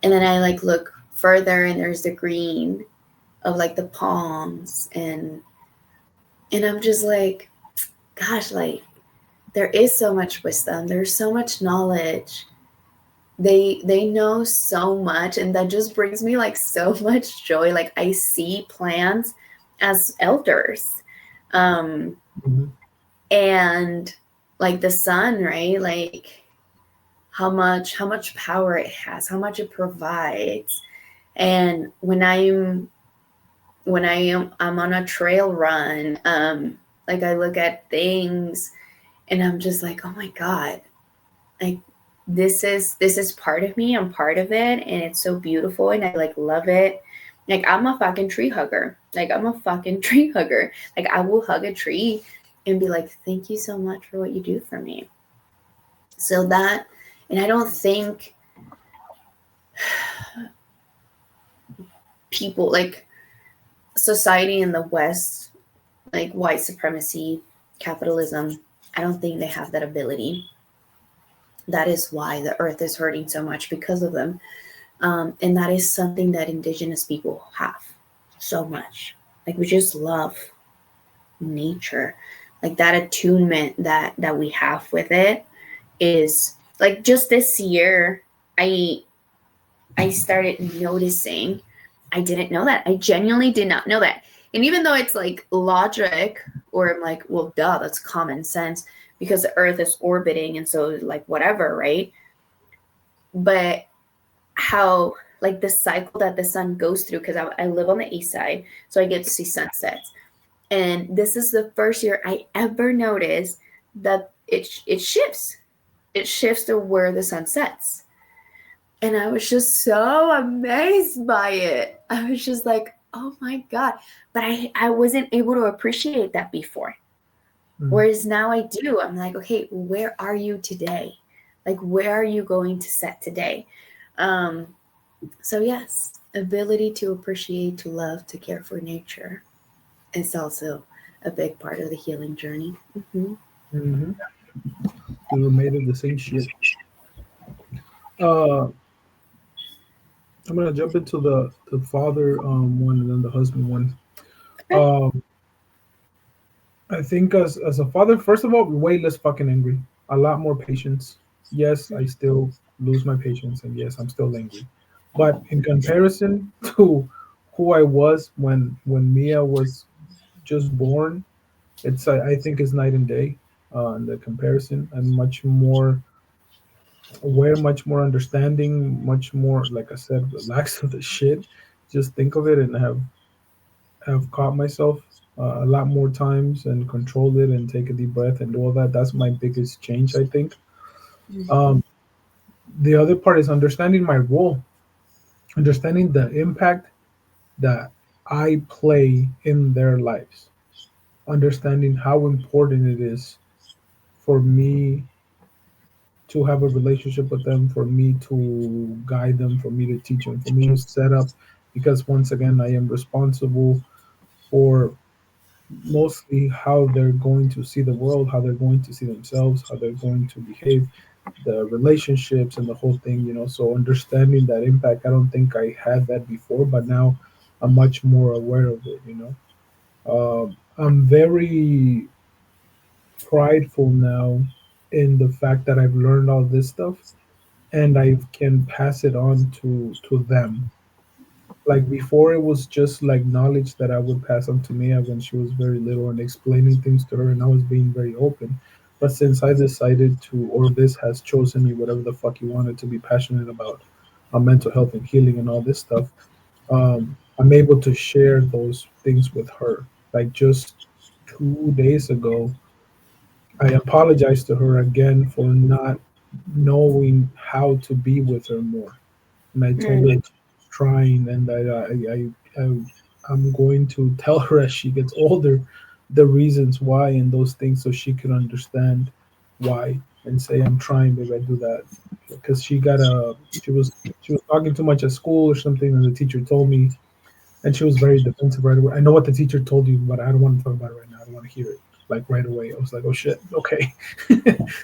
And then I like look further and there's the green of like the palms, and I'm just like, gosh, like there is so much wisdom, there's so much knowledge. They know so much, and that just brings me like so much joy. Like I see plants as elders. Um Mm-hmm. and like the sun, right? Like how much power it has, how much it provides. And I'm on a trail run, like I look at things and I'm just like, oh my god, like this is part of me, I'm part of it, and it's so beautiful and I like love it. Like I'm a fucking tree hugger. Like I'm a fucking tree hugger. Like I will hug a tree and be like, thank you so much for what you do for me. So that, and I don't think people like society in the West, like white supremacy, capitalism, I don't think they have that ability. That is why the earth is hurting so much, because of them. And that is something that indigenous people have so much. Like we just love nature. Like that attunement that we have with it is like, just this year, I I started noticing. I didn't know that. I genuinely did not know that. And even though it's like logic, or I'm like, well, duh, that's common sense because the earth is orbiting and so like whatever, right? But how, like the cycle that the sun goes through, because I live on the east side, so I get to see sunsets. And this is the first year I ever noticed that it shifts. It shifts to where the sun sets. And I was just so amazed by it. I was just like, oh my God. But I wasn't able to appreciate that before. Mm-hmm. Whereas now I do. I'm like, okay, where are you today? Like, where are you going to set today? So yes, ability to appreciate, to love, to care for nature is also a big part of the healing journey. Mm-hmm. Mm-hmm. We were made of the same shit. Uh, I'm gonna jump into the father one and then the husband one. Okay. Um, I think as a father, first of all, way less fucking angry, a lot more patience. Yes, I still lose my patience, and yes, I'm still angry. But in comparison to who I was when Mia was just born, it's I think it's night and day. In the comparison, I'm much more aware, much more understanding, much more, like I said, relaxed with the shit. Just think of it and have caught myself a lot more times and controlled it and take a deep breath and do all that. That's my biggest change, I think. Mm-hmm. Um, the other part is understanding my role, understanding the impact that I play in their lives, understanding how important it is for me to have a relationship with them, for me to guide them, for me to teach them, for me to set up, because once again, I am responsible for mostly how they're going to see the world, how they're going to see themselves, how they're going to behave, the relationships and the whole thing, you know. So understanding that impact, I don't think I had that before, but now I'm much more aware of it, you know. I'm very prideful now in the fact that I've learned all this stuff and I can pass it on to them. Like before, it was just like knowledge that I would pass on to Mia when she was very little and explaining things to her, and I was being very open. But since I decided to, or this has chosen me, whatever the fuck you wanted to be passionate about, mental health and healing and all this stuff, I'm able to share those things with her. Like just 2 days ago, I apologized to her again for not knowing how to be with her more, and I told her Mm-hmm. to keep trying, and I'm going to tell her as she gets older the reasons why and those things so she can understand why and say I'm trying, babe. I do that because she was talking too much at school or something, and the teacher told me, and she was very defensive right away. I know what the teacher told you, but I don't want to talk about it right now. I don't want to hear it like right away. I was like, oh shit, okay.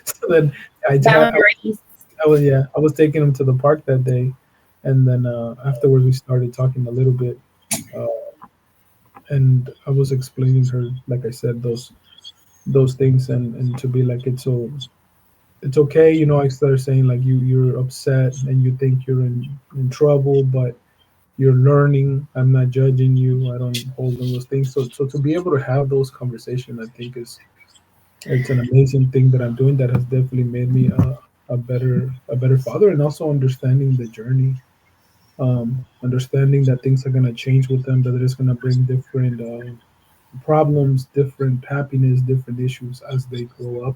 So then I, I, Boundaries. I was, yeah, I was taking him to the park that day, And then afterwards we started talking a little bit, uh, and I was explaining her, like I said, those things, and to be like, it's okay, you know. I started saying like, you're upset and you think you're in trouble, but you're learning. I'm not judging you. I don't hold on those things. So to be able to have those conversations, I think is, it's an amazing thing that I'm doing, that has definitely made me a better father, and also understanding the journey, understanding that things are gonna change with them, that it is gonna bring different problems, different happiness, different issues as they grow up,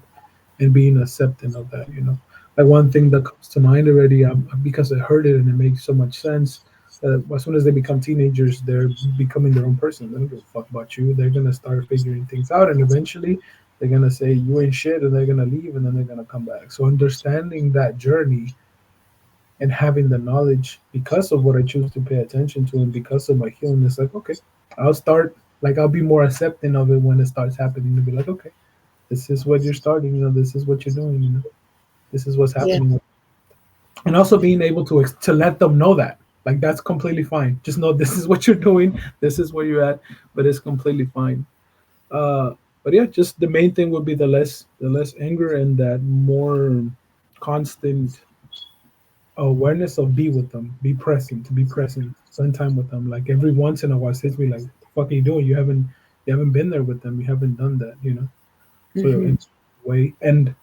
and being accepting of that. You know, like one thing that comes to mind already, because I heard it and it makes so much sense. As soon as they become teenagers, they're becoming their own person. They don't give a fuck about you. They're gonna start figuring things out, and eventually, they're gonna say you ain't shit, and they're gonna leave, and then they're gonna come back. So understanding that journey and having the knowledge because of what I choose to pay attention to, and because of my healing, it's like, okay, I'll start, like, I'll be more accepting of it when it starts happening, to be like, okay, this is what you're starting, you know, this is what you're doing, you know, this is what's Yeah. happening. And also being able to let them know that, like, that's completely fine. Just know this is what you're doing, this is where you're at, but it's completely fine. Uh, but yeah, just the main thing would be the less anger, and that more constant awareness of be with them, be present, spend time with them. Like every once in a while, says me like, "What the fuck are you doing? You haven't been there with them. You haven't done that. You know." So Hmm. in a way, and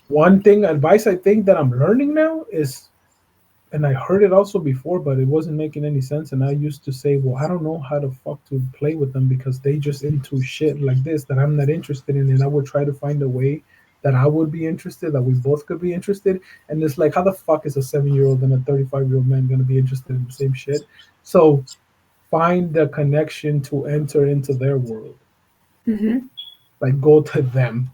one thing advice I think that I'm learning now is, and I heard it also before, but it wasn't making any sense. And I used to say, well, I don't know how the fuck to play with them because they just into shit like this that I'm not interested in. And I would try to find a way that I would be interested, that we both could be interested. And it's like, how the fuck is a 7-year old and a 35-year-old man going to be interested in the same shit? So find the connection to enter into their world. Hmm. Like go to them.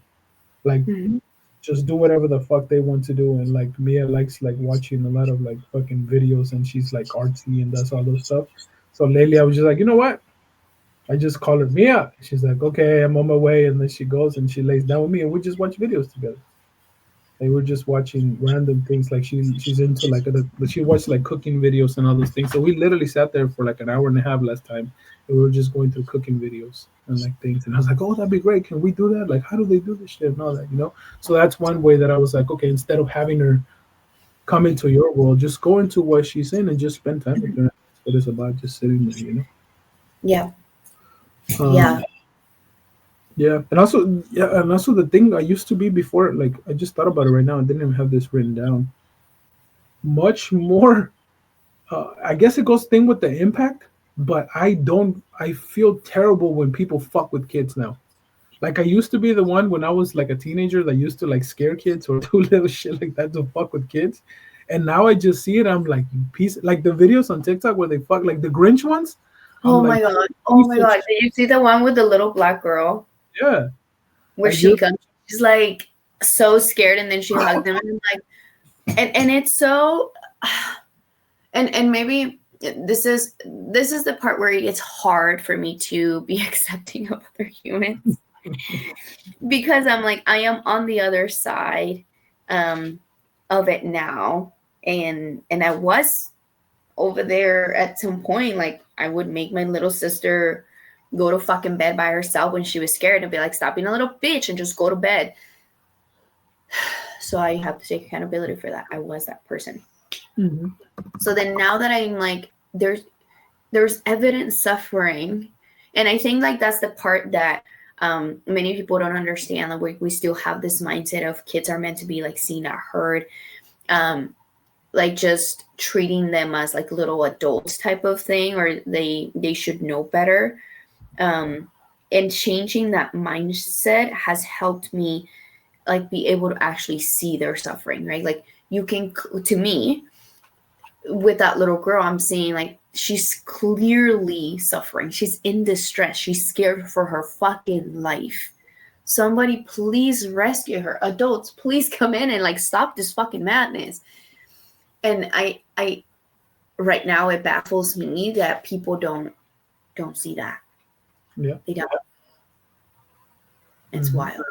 Like Hmm. just do whatever the fuck they want to do. And like Mia likes like watching a lot of like fucking videos, and she's like artsy and does all those stuff. So lately I was just like, you know what? I just call her Mia. She's like, okay, I'm on my way. And then she goes and she lays down with me and we just watch videos together. Like we're just watching random things. Like she's into like she watched like cooking videos and all those things. So we literally sat there for like an hour and a half last time, and we were just going through cooking videos and like things. And I was like, oh, that'd be great. Can we do that? Like, how do they do this shit and all that? You know. So that's one way that I was like, okay, instead of having her come into your world, just go into what she's in and just spend time with her. That's what it's about, just sitting there. You Yeah. know. Yeah. Yeah, and also the thing I used to be before, like I just thought about it right now. I didn't even have this written down. Much more. I guess it goes thing with the impact, but I don't. I feel terrible when people fuck with kids now. Like I used to be the one when I was like a teenager that used to like scare kids or do little shit like that to fuck with kids, and now I just see it. I'm like, you piece. Like the videos on TikTok where they fuck, like the Grinch ones. I'm Oh like, my god. Oh piece my of god. shit. Did you see the one with the little black girl Yeah, where like she you're. comes? She's like so scared, and then she hugged him, and I'm like, and it's so, and maybe this is the part where it's hard for me to be accepting of other humans because I'm like I am on the other side um of it now, and I was over there at some point. Like I would make my little sister go to fucking bed by herself when she was scared and be like, stop being a little bitch and just go to bed. So I have to take accountability for that. I was that person. Mhm. So then now that I'm like, there's evident suffering, and I think like that's the part that many people don't understand. Like we still have this mindset of kids are meant to be like seen, not heard. Um, like just treating them as like little adults type of thing, or they should know better. um and changing that mindset has helped me like be able to actually see their suffering, right? Like you can, to me, with that little girl, I'm seeing like she's clearly suffering, she's in distress, she's scared for her fucking life. Somebody please rescue her. Adults please come in and like stop this fucking madness. And I right now it baffles me that people don't see that. Yeah. They don't. It's Mhm. wild.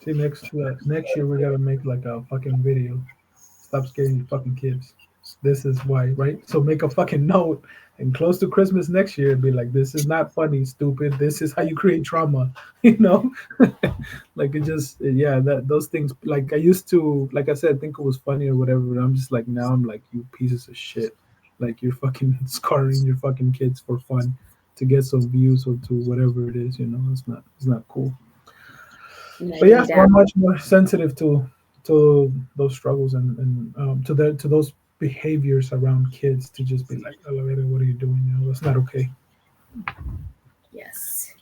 See, next year we gotta make like a fucking video. Stop scaring you fucking kids. This is why, right? So make a fucking note and close to Christmas next year, be like, this is not funny, stupid. This is how you create trauma, you know? Like it just, yeah, that those things. Like I used to, like I said, think it was funny or whatever. But I'm just like now, I'm like, you pieces of shit. Like you're fucking scarring your fucking kids for fun to get some views or to whatever it is. You know, it's not cool. But Writing yeah, we're down. much more sensitive to those struggles and to those behaviors around kids to just be like, oh, what are you doing? You know, that's not okay. Yes.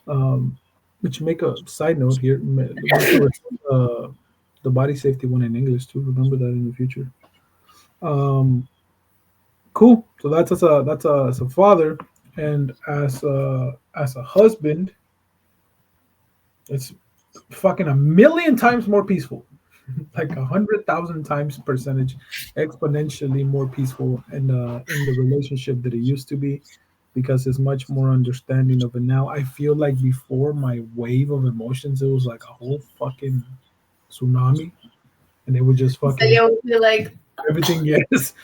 Which make a side note here, we should record the body safety one in English too. Remember that in the future. Um, cool. So that's as a father and as a husband, it's fucking a million times more peaceful. Like 100,000 times percentage exponentially more peaceful in the relationship that it used to be because it's much more understanding of it now. I feel like before my wave of emotions, it was like a whole fucking tsunami, and it would just So fucking you feel like everything. Yes,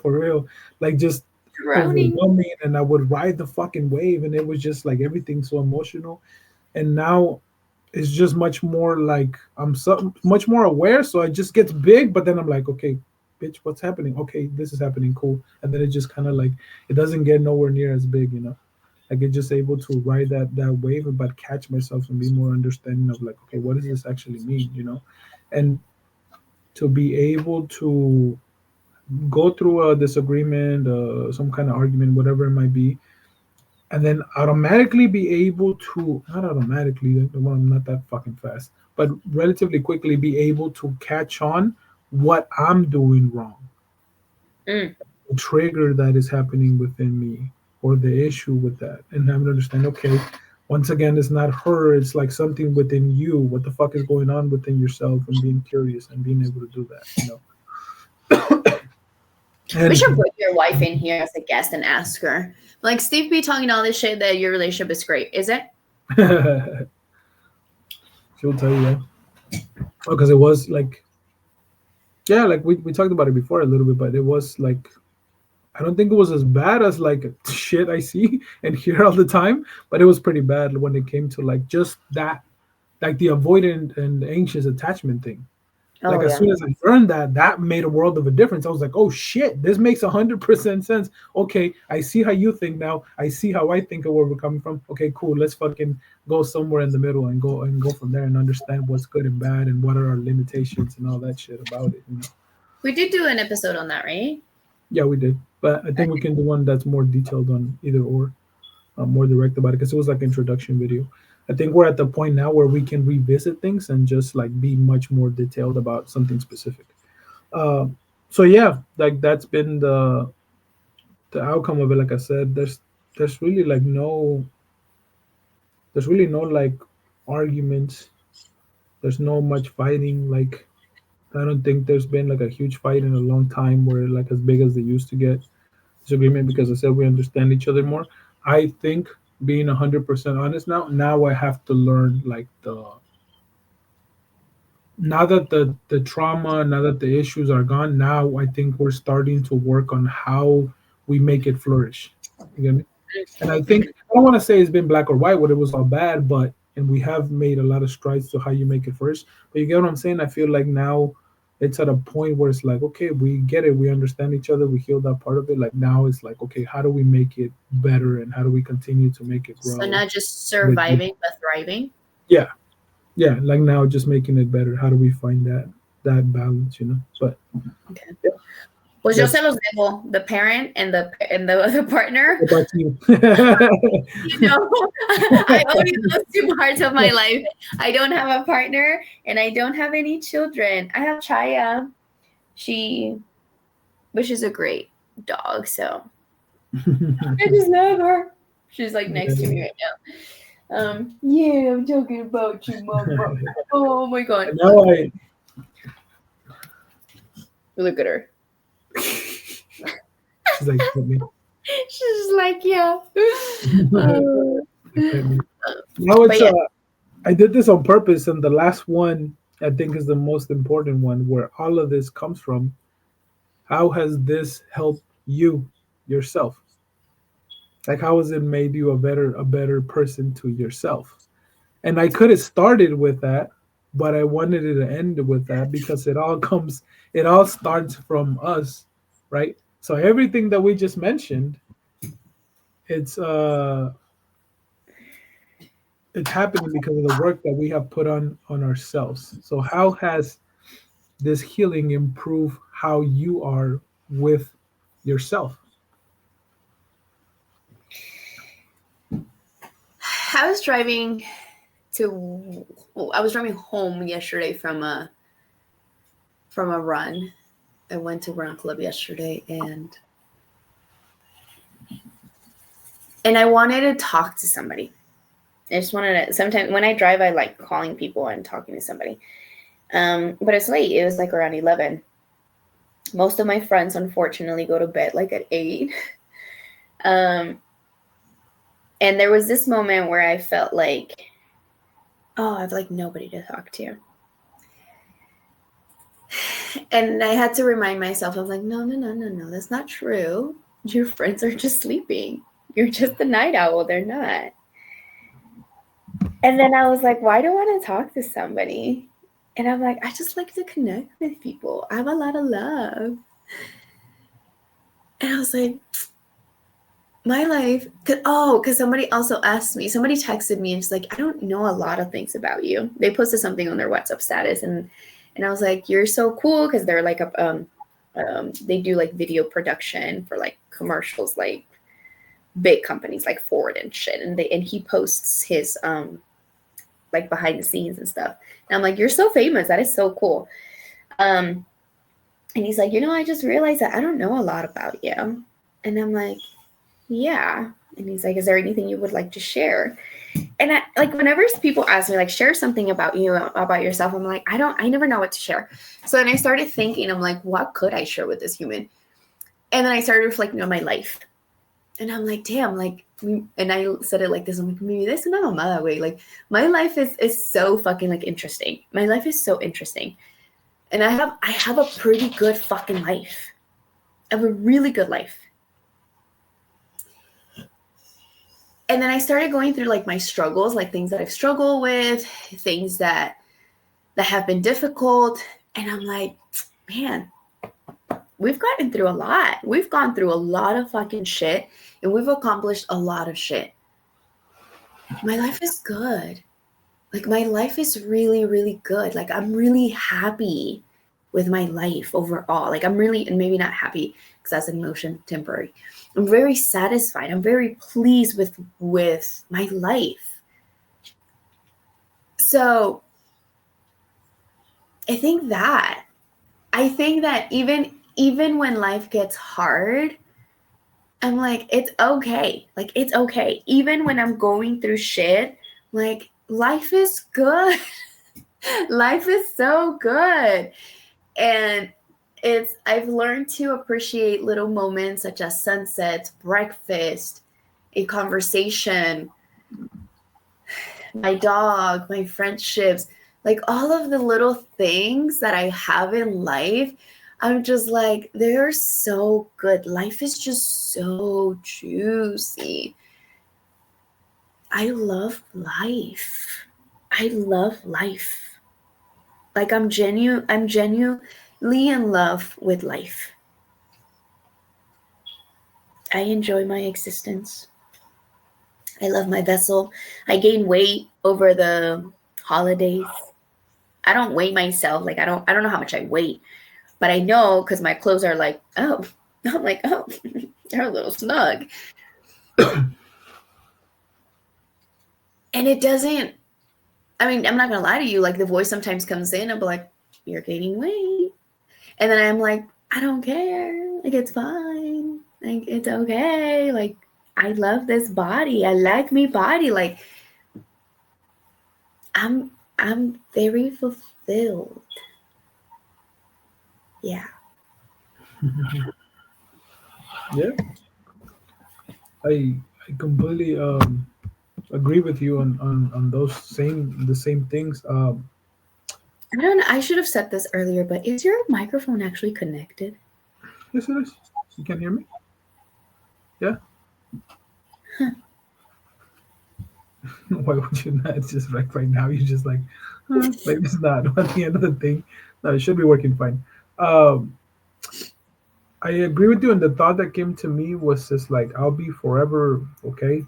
for real, like just drowning. overwhelming, and I would ride the fucking wave, and it was just like everything so emotional. And now it's just much more like I'm so much more aware, so it just gets big. But then I'm like, okay, bitch, what's happening? Okay, this is happening, cool. And then it just kind of like it doesn't get nowhere near as big, you know. Like it's just able to ride that wave, but catch myself and be more understanding of like, okay, what does this actually mean, you know? And to be able to go through a disagreement, some kind of argument, whatever it might be, and then automatically be able to not automatically well, I'm not that fucking fast, but relatively quickly be able to catch on what I'm doing wrong, Mm. the trigger that is happening within me or the issue with that, and having to understand, okay, once again, it's not her, it's like something within you. What the fuck is going on within yourself, and being curious and being able to do that, you know. We should And bring your wife in here as a guest and ask her. Like Steve be talking all this shit that your relationship is great, is it? she'll tell you that because it was like, yeah, like we talked about it before a little bit, but it was like I don't think it was as bad as like shit I see and hear all the time, but it was pretty bad when it came to like just that, like the avoidant and anxious attachment thing. Oh Like as yeah. soon as I learned that, that made a world of a difference. I was like, oh shit, this makes 100% sense. Okay, I see how you think now. I see how I think of where we're coming from. Okay, cool. Let's fucking go somewhere in the middle and go from there and understand what's good and bad and what are our limitations and all that shit about it. You know? We did do an episode on that, right? Yeah, we did, but I think we can do one that's more detailed on either or, more direct about it because it was like introduction video. I think we're at the point now where we can revisit things and just like be much more detailed about something specific. Um, so yeah, like that's been the outcome of it. Like I said, there's really like no there's really no like arguments. There's no much fighting. Like I don't think there's been like a huge fight in a long time where like as big as they used to get disagreement because I said we understand each other more. I think being 100% honest now I have to learn like the now that the trauma, now that the issues are gone, now I think we're starting to work on how we make it flourish. You get me? And I think I don't want to say it's been black or white, what it was all bad, but and we have made a lot of strides to how you make it flourish. But you get what I'm saying? I feel like now it's at a point where it's like, okay, we get it, we understand each other, we heal that part of it. Like now it's like, okay, how do we make it better and how do we continue to make it So grow? not just With surviving but thriving. yeah, yeah, like now just making it better. How do we find that balance, you know? But Okay. yeah, Pues yo se that's los debo, the parent and the partner. about you. You know, I only those two parts of my life. I don't have a partner and I don't have any children. I have Chaya. She, but she's a great dog. So I just love her. She's like next to me right now. Yeah, I'm talking about you, mama. Oh my god. And now I Look at her. she's like pet me. She's just like, yeah. Pet me. Now But it's yeah, I did this on purpose, and the last one I think is the most important one, where all of this comes from. How has this helped you yourself? Like how has it made you a better person to yourself? And I could have started with that, but I wanted it to end with that because it all starts from us, right? So everything that we just mentioned, it's uh it's happening because of the work that we have put on ourselves. So how has this healing improve how you are with yourself? I was driving I was driving home yesterday from a run. I went to run club yesterday, and I wanted to talk to somebody. I just wanted to. Sometimes when I drive, I like calling people and talking to somebody. But it's late. It was like around 11. Most of my friends, unfortunately, go to bed like at 8. Um, and there was this moment where I felt like, oh, I have like nobody to talk to. And I had to remind myself, I was like, no, that's not true. Your friends are just sleeping. You're just a night owl. They're not. And then I was like, why do I want to talk to somebody? And I'm like, I just like to connect with people. I have a lot of love. And I was like, my life, because somebody also asked me, somebody texted me and she's like, I don't know a lot of things about you. They posted something on their WhatsApp status, and I was like, you're so cool, because they're like they do like video production for like commercials, like big companies like Ford and shit, and he posts his like behind the scenes and stuff. And I'm like, you're so famous. That is so cool. And he's like, I just realized that I don't know a lot about you. And I'm like, yeah. And he's like, is there anything you would like to share? And I, like, whenever people ask me, like, share something about you, about yourself, I'm like, I never know what to share. So then I started thinking, I'm like, what could I share with this human? And then I started reflecting on my life. And I'm like, damn, like, and I said it like this, I'm like, maybe this is not a mother way. Like, my life is so fucking like interesting. My life is so interesting. And I have a pretty good fucking life. I have a really good life. And then I started going through like my struggles, like things that I've struggled with, things that have been difficult. And I'm like, man, we've gotten through a lot. We've gone through a lot of fucking shit, and we've accomplished a lot of shit. My life is good. Like, my life is really, really good. Like, I'm really happy with my life overall. Like, I'm really, and maybe not happy because that's an emotion, temporary. I'm very satisfied. I'm very pleased with my life. So I think that even when life gets hard, I'm like, it's okay. Like, it's okay. Even when I'm going through shit, like, life is good. Life is so good. And I've learned to appreciate little moments such as sunsets, breakfast, a conversation, my dog, my friendships, like all of the little things that I have in life. I'm just like, they're so good. Life is just so juicy. I love life. I love life. Like, I'm genuinely in love with life. I enjoy my existence. I love my vessel. I gained weight over the holidays. I don't weigh myself. Like, I don't know how much I weigh, but I know because my clothes are like, oh, I'm like, oh, they're a little snug. And it doesn't, I mean, I'm not going to lie to you. Like, the voice sometimes comes in and be like, you're gaining weight. And then I'm like, I don't care. Like, it's fine. Like, it's okay. Like, I love this body. I like my body. Like, I'm very fulfilled. Yeah. Yeah, I completely agree with you on the same things. I don't know. I should have said this earlier, but is your microphone actually connected? Yes, it is. You can hear me? Yeah. Why would you not? It's just like right now, you're just like, maybe it's not. At the end of the thing, no, it should be working fine. Um, I agree with you, and the thought that came to me was just like, I'll be forever okay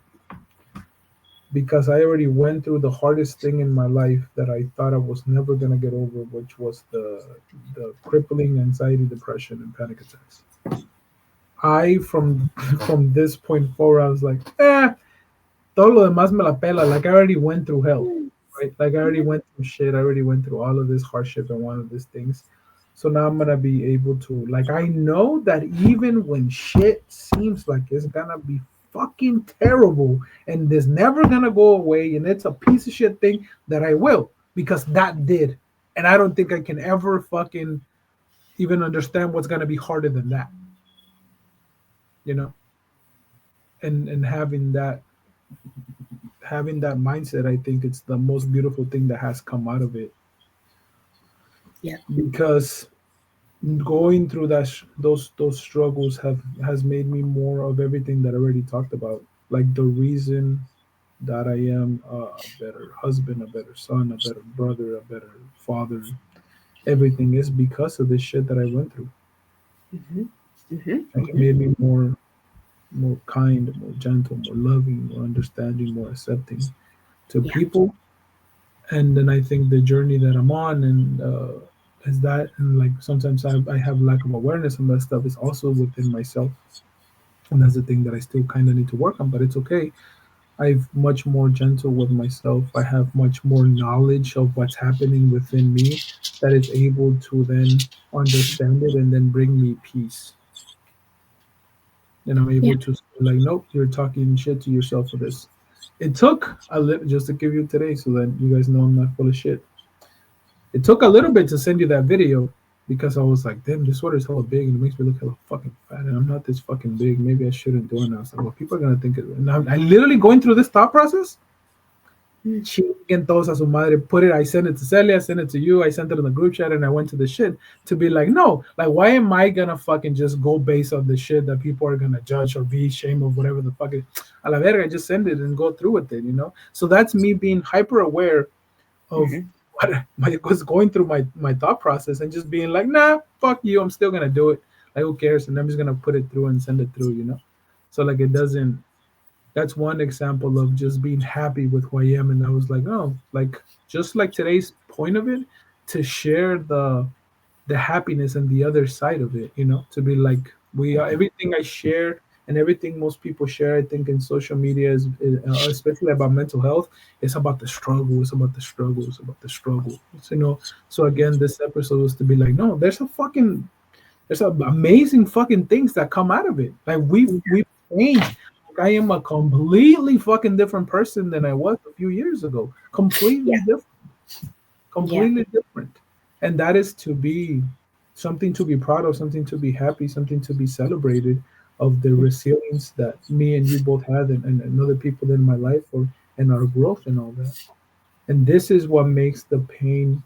because I already went through the hardest thing in my life that I thought I was never gonna get over, which was the crippling anxiety, depression, and panic attacks. I from this point forward, I was like, todo lo demás me la pela. Like I already went through hell, right? Like I already went through shit. I already went through all of this hardship and one of these things. So now I'm gonna be able to like I know that even when shit seems like it's gonna be fucking terrible and there's never gonna go away and it's a piece of shit thing that I will because that did. And I don't think I can ever fucking even understand what's gonna be harder than that, you know? And having that mindset, I think it's the most beautiful thing that has come out of it Yeah. because going through those struggles have has made me more of everything that I already talked about. Like the reason that I am a better husband, a better son, a better brother, a better father, everything is because of this shit that I went through. Mm-hmm. Mm-hmm. Like it made me more kind, more gentle, more loving, more understanding, more accepting to Yeah. people. And then I think the journey that I'm on and is that and like sometimes I have lack of awareness and that stuff is also within myself, and that's the thing that I still kind of need to work on, but it's okay. I'm much more gentle with myself. I have much more knowledge of what's happening within me that is able to then understand it and then bring me peace. And I'm Yeah. able to say like, nope, you're talking shit to yourself for this. It took a little just to give you today so that you guys know I'm not full of shit. It took a little bit to send you that video because I was like, damn, this sweater's hella big and it makes me look hella fucking fat. And I'm not this fucking big. Maybe I shouldn't do it. And I was like, well, people are going to think it. And I'm literally going through this thought process. Mm. Chinguen todos a su madre. Put it, I sent it to Celia, I sent it to you, I sent it in the group chat, and I went to the shit to be like, no, like, why am I gonna fucking just go based on the shit that people are gonna judge or be ashamed of whatever the fuck it. A la verga, just send it and go through with it, you know? So that's me being hyper aware of Mm-hmm. what I was going through my thought process and just being like, nah, fuck you, I'm still gonna do it. Like who cares? And I'm just gonna put it through and send it through, you know. So like it doesn't. That's one example of just being happy with who I am, and I was like, oh, like just like today's point of it, to share the happiness and the other side of it, you know, to be like we are everything I share and everything most people share. I think in social media is especially about mental health. It's about the struggle. It's about the struggle. It's about the struggle. So, you know. So again, this episode was to be like, no, there's some amazing fucking things that come out of it. Like we've changed. Like I am a completely fucking different person than I was a few years ago. Yeah. Completely different, Yeah. completely different. And that is to be something to be proud of, something to be happy, something to be celebrated of the resilience that me and you both had and other people in my life or and our growth and all that. And this is what makes the pain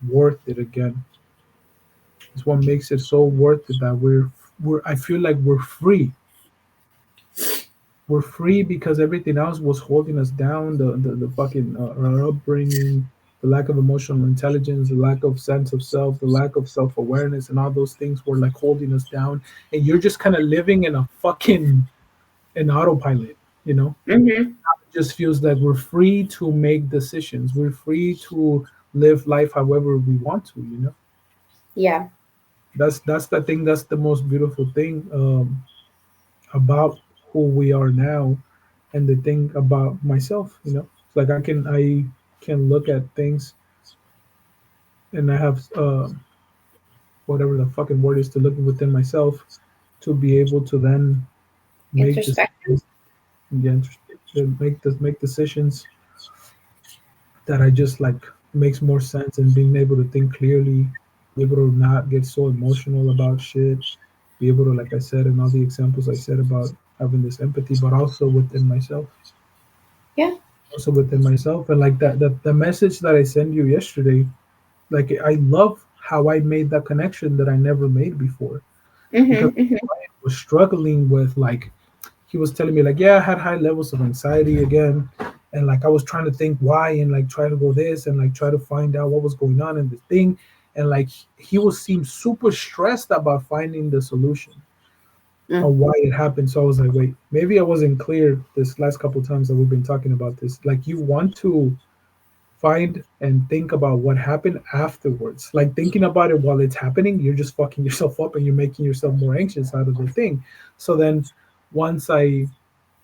worth it again. It's what makes it so worth it that we're I feel like we're free. We're free because everything else was holding us down. The fucking our upbringing, the lack of emotional intelligence, the lack of sense of self, the lack of self awareness, and all those things were like holding us down. And you're just kind of living in a fucking an autopilot, you know. Mm-hmm. It just feels like we're free to make decisions. We're free to live life however we want to, you know. Yeah. That's the thing. That's the most beautiful thing about who we are now and the thing about myself, you know. It's like I can look at things and I have whatever the fucking word is to look within myself to be able to then make Introspection. decisions again make decisions that I just like makes more sense and being able to think clearly, be able to not get so emotional about shit, be able to, like I said, and all the examples I said about having this empathy, but also within myself. Yeah. Also within myself. And like that the message that I sent you yesterday, like I love how I made that connection that I never made before. because Mm-hmm. I was struggling with like he was telling me like, yeah, I had high levels of anxiety again, and like I was trying to think why and like try to go this and like try to find out what was going on in the thing, and like he was seemed super stressed about finding the solution Mm-hmm. on why it happened. So I was like, wait, maybe I wasn't clear this last couple times that we've been talking about this. Like you want to find and think about what happened afterwards. Like thinking about it while it's happening, you're just fucking yourself up and you're making yourself more anxious out of the thing. So then once I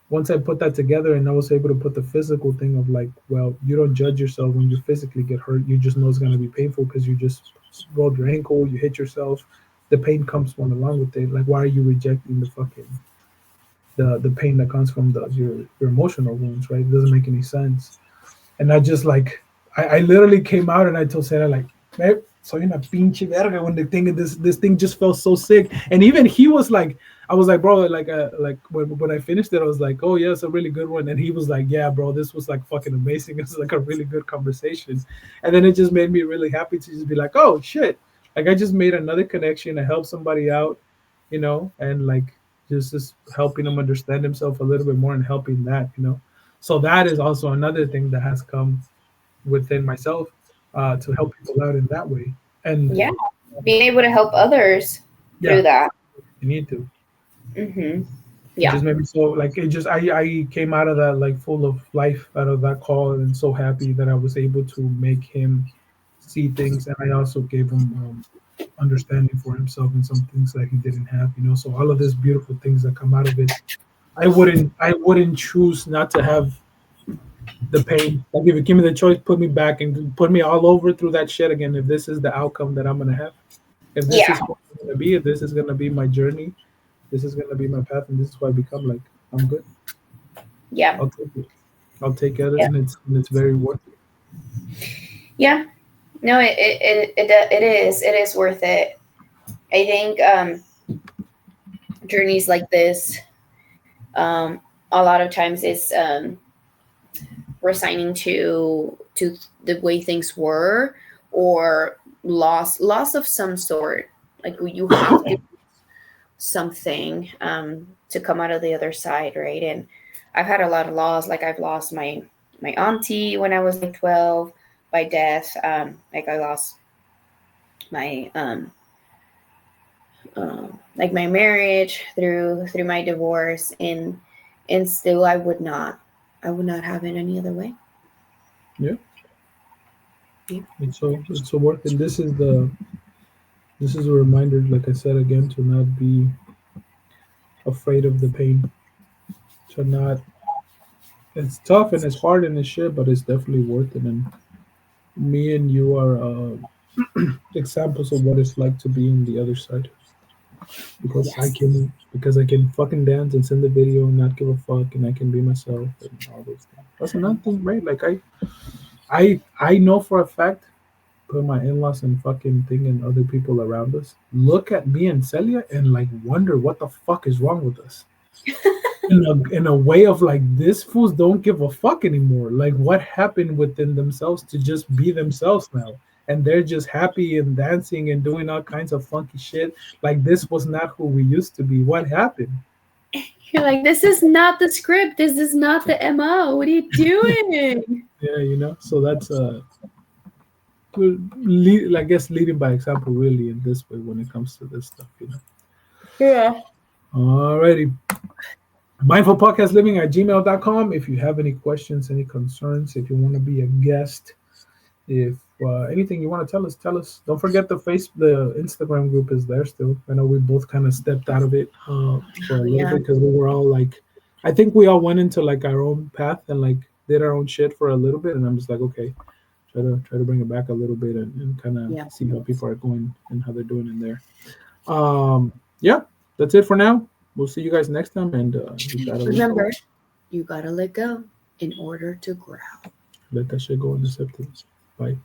once I put that together and I was able to put the physical thing of like, well, you don't judge yourself when you physically get hurt. You just know it's gonna be painful because you just rolled your ankle, you hit yourself. The pain comes one along with it. Like, why are you rejecting the fucking the pain that comes from the your emotional wounds, right? It doesn't make any sense. And I just like I literally came out and I told Sarah like, babe, soy una pinche verga when the thing this thing just felt so sick. And even he was like, I was like, bro, like when I finished it, I was like, oh yeah, it's a really good one. And he was like, yeah, bro, this was like fucking amazing. It's like a really good conversation. And then it just made me really happy to just be like, oh shit, like I just made another connection. I helped somebody out, and like just helping them understand himself a little bit more and helping that. So that is also another thing that has come within myself to help people out in that way. And Yeah. Being able to help others through yeah, that. you need to. Mm-hmm. It Yeah. just made me so like it just I came out of that like full of life out of that call and so happy that I was able to make him see things, and I also gave him understanding for himself and some things that he didn't have. So all of these beautiful things that come out of it, I wouldn't choose not to have the pain. Like if you give me the choice, put me back and put me all over through that shit again. If this is the outcome that I'm gonna have, if this is Yeah. what I'm gonna be, if this is gonna be my journey, this is gonna be my path, and this is what I become. Like I'm good. Yeah. I'll take it. I'll take it, Yeah. and it's very worth it. Yeah. No, it is. It is worth it. I think journeys like this, um, a lot of times is resigning to the way things were, or loss of some sort. Like you have to something to come out of the other side, right? And I've had a lot of loss. Like I've lost my auntie when I was like 12 by death. Like I lost my like my marriage through my divorce, and still I would not have it any other way. Yeah, Yeah. it's so worth it. This is a reminder, like I said again, to not be afraid of the pain. To not. It's tough and it's hard and it's shit, but it's definitely worth it. And me and you are examples of what it's like to be on the other side. Yes. Because I can fucking dance and send the video and not give a fuck, and I can be myself and all those things. That's another thing, right? Like I know for a fact, put my in-laws and fucking thing and other people around us look at me and Celia and like wonder what the fuck is wrong with us. In a way of like, these fools don't give a fuck anymore. Like what happened within themselves to just be themselves now, and they're just happy and dancing and doing all kinds of funky shit. Like this was not who we used to be. What happened? You're like, this is not the script. This is not the MO. What are you doing? Yeah. So that's I guess leading by example really in this way when it comes to this stuff. Yeah. Alrighty. Mindfulpodcastliving@gmail.com. If you have any questions, any concerns, if you want to be a guest, if anything you want to tell us. Don't forget the Instagram group is there still. I know we both kind of stepped out of it for a Oh, little yeah. bit because we were all like, I think we all went into like our own path and like did our own shit for a little bit, and I'm just like, okay, try to bring it back a little bit and kind of Yeah. see how people are going and how they're doing in there. Yeah, that's it for now. We'll see you guys next time, and you gotta let go. Remember, you gotta let go in order to grow. Let that shit go and accept it. Bye.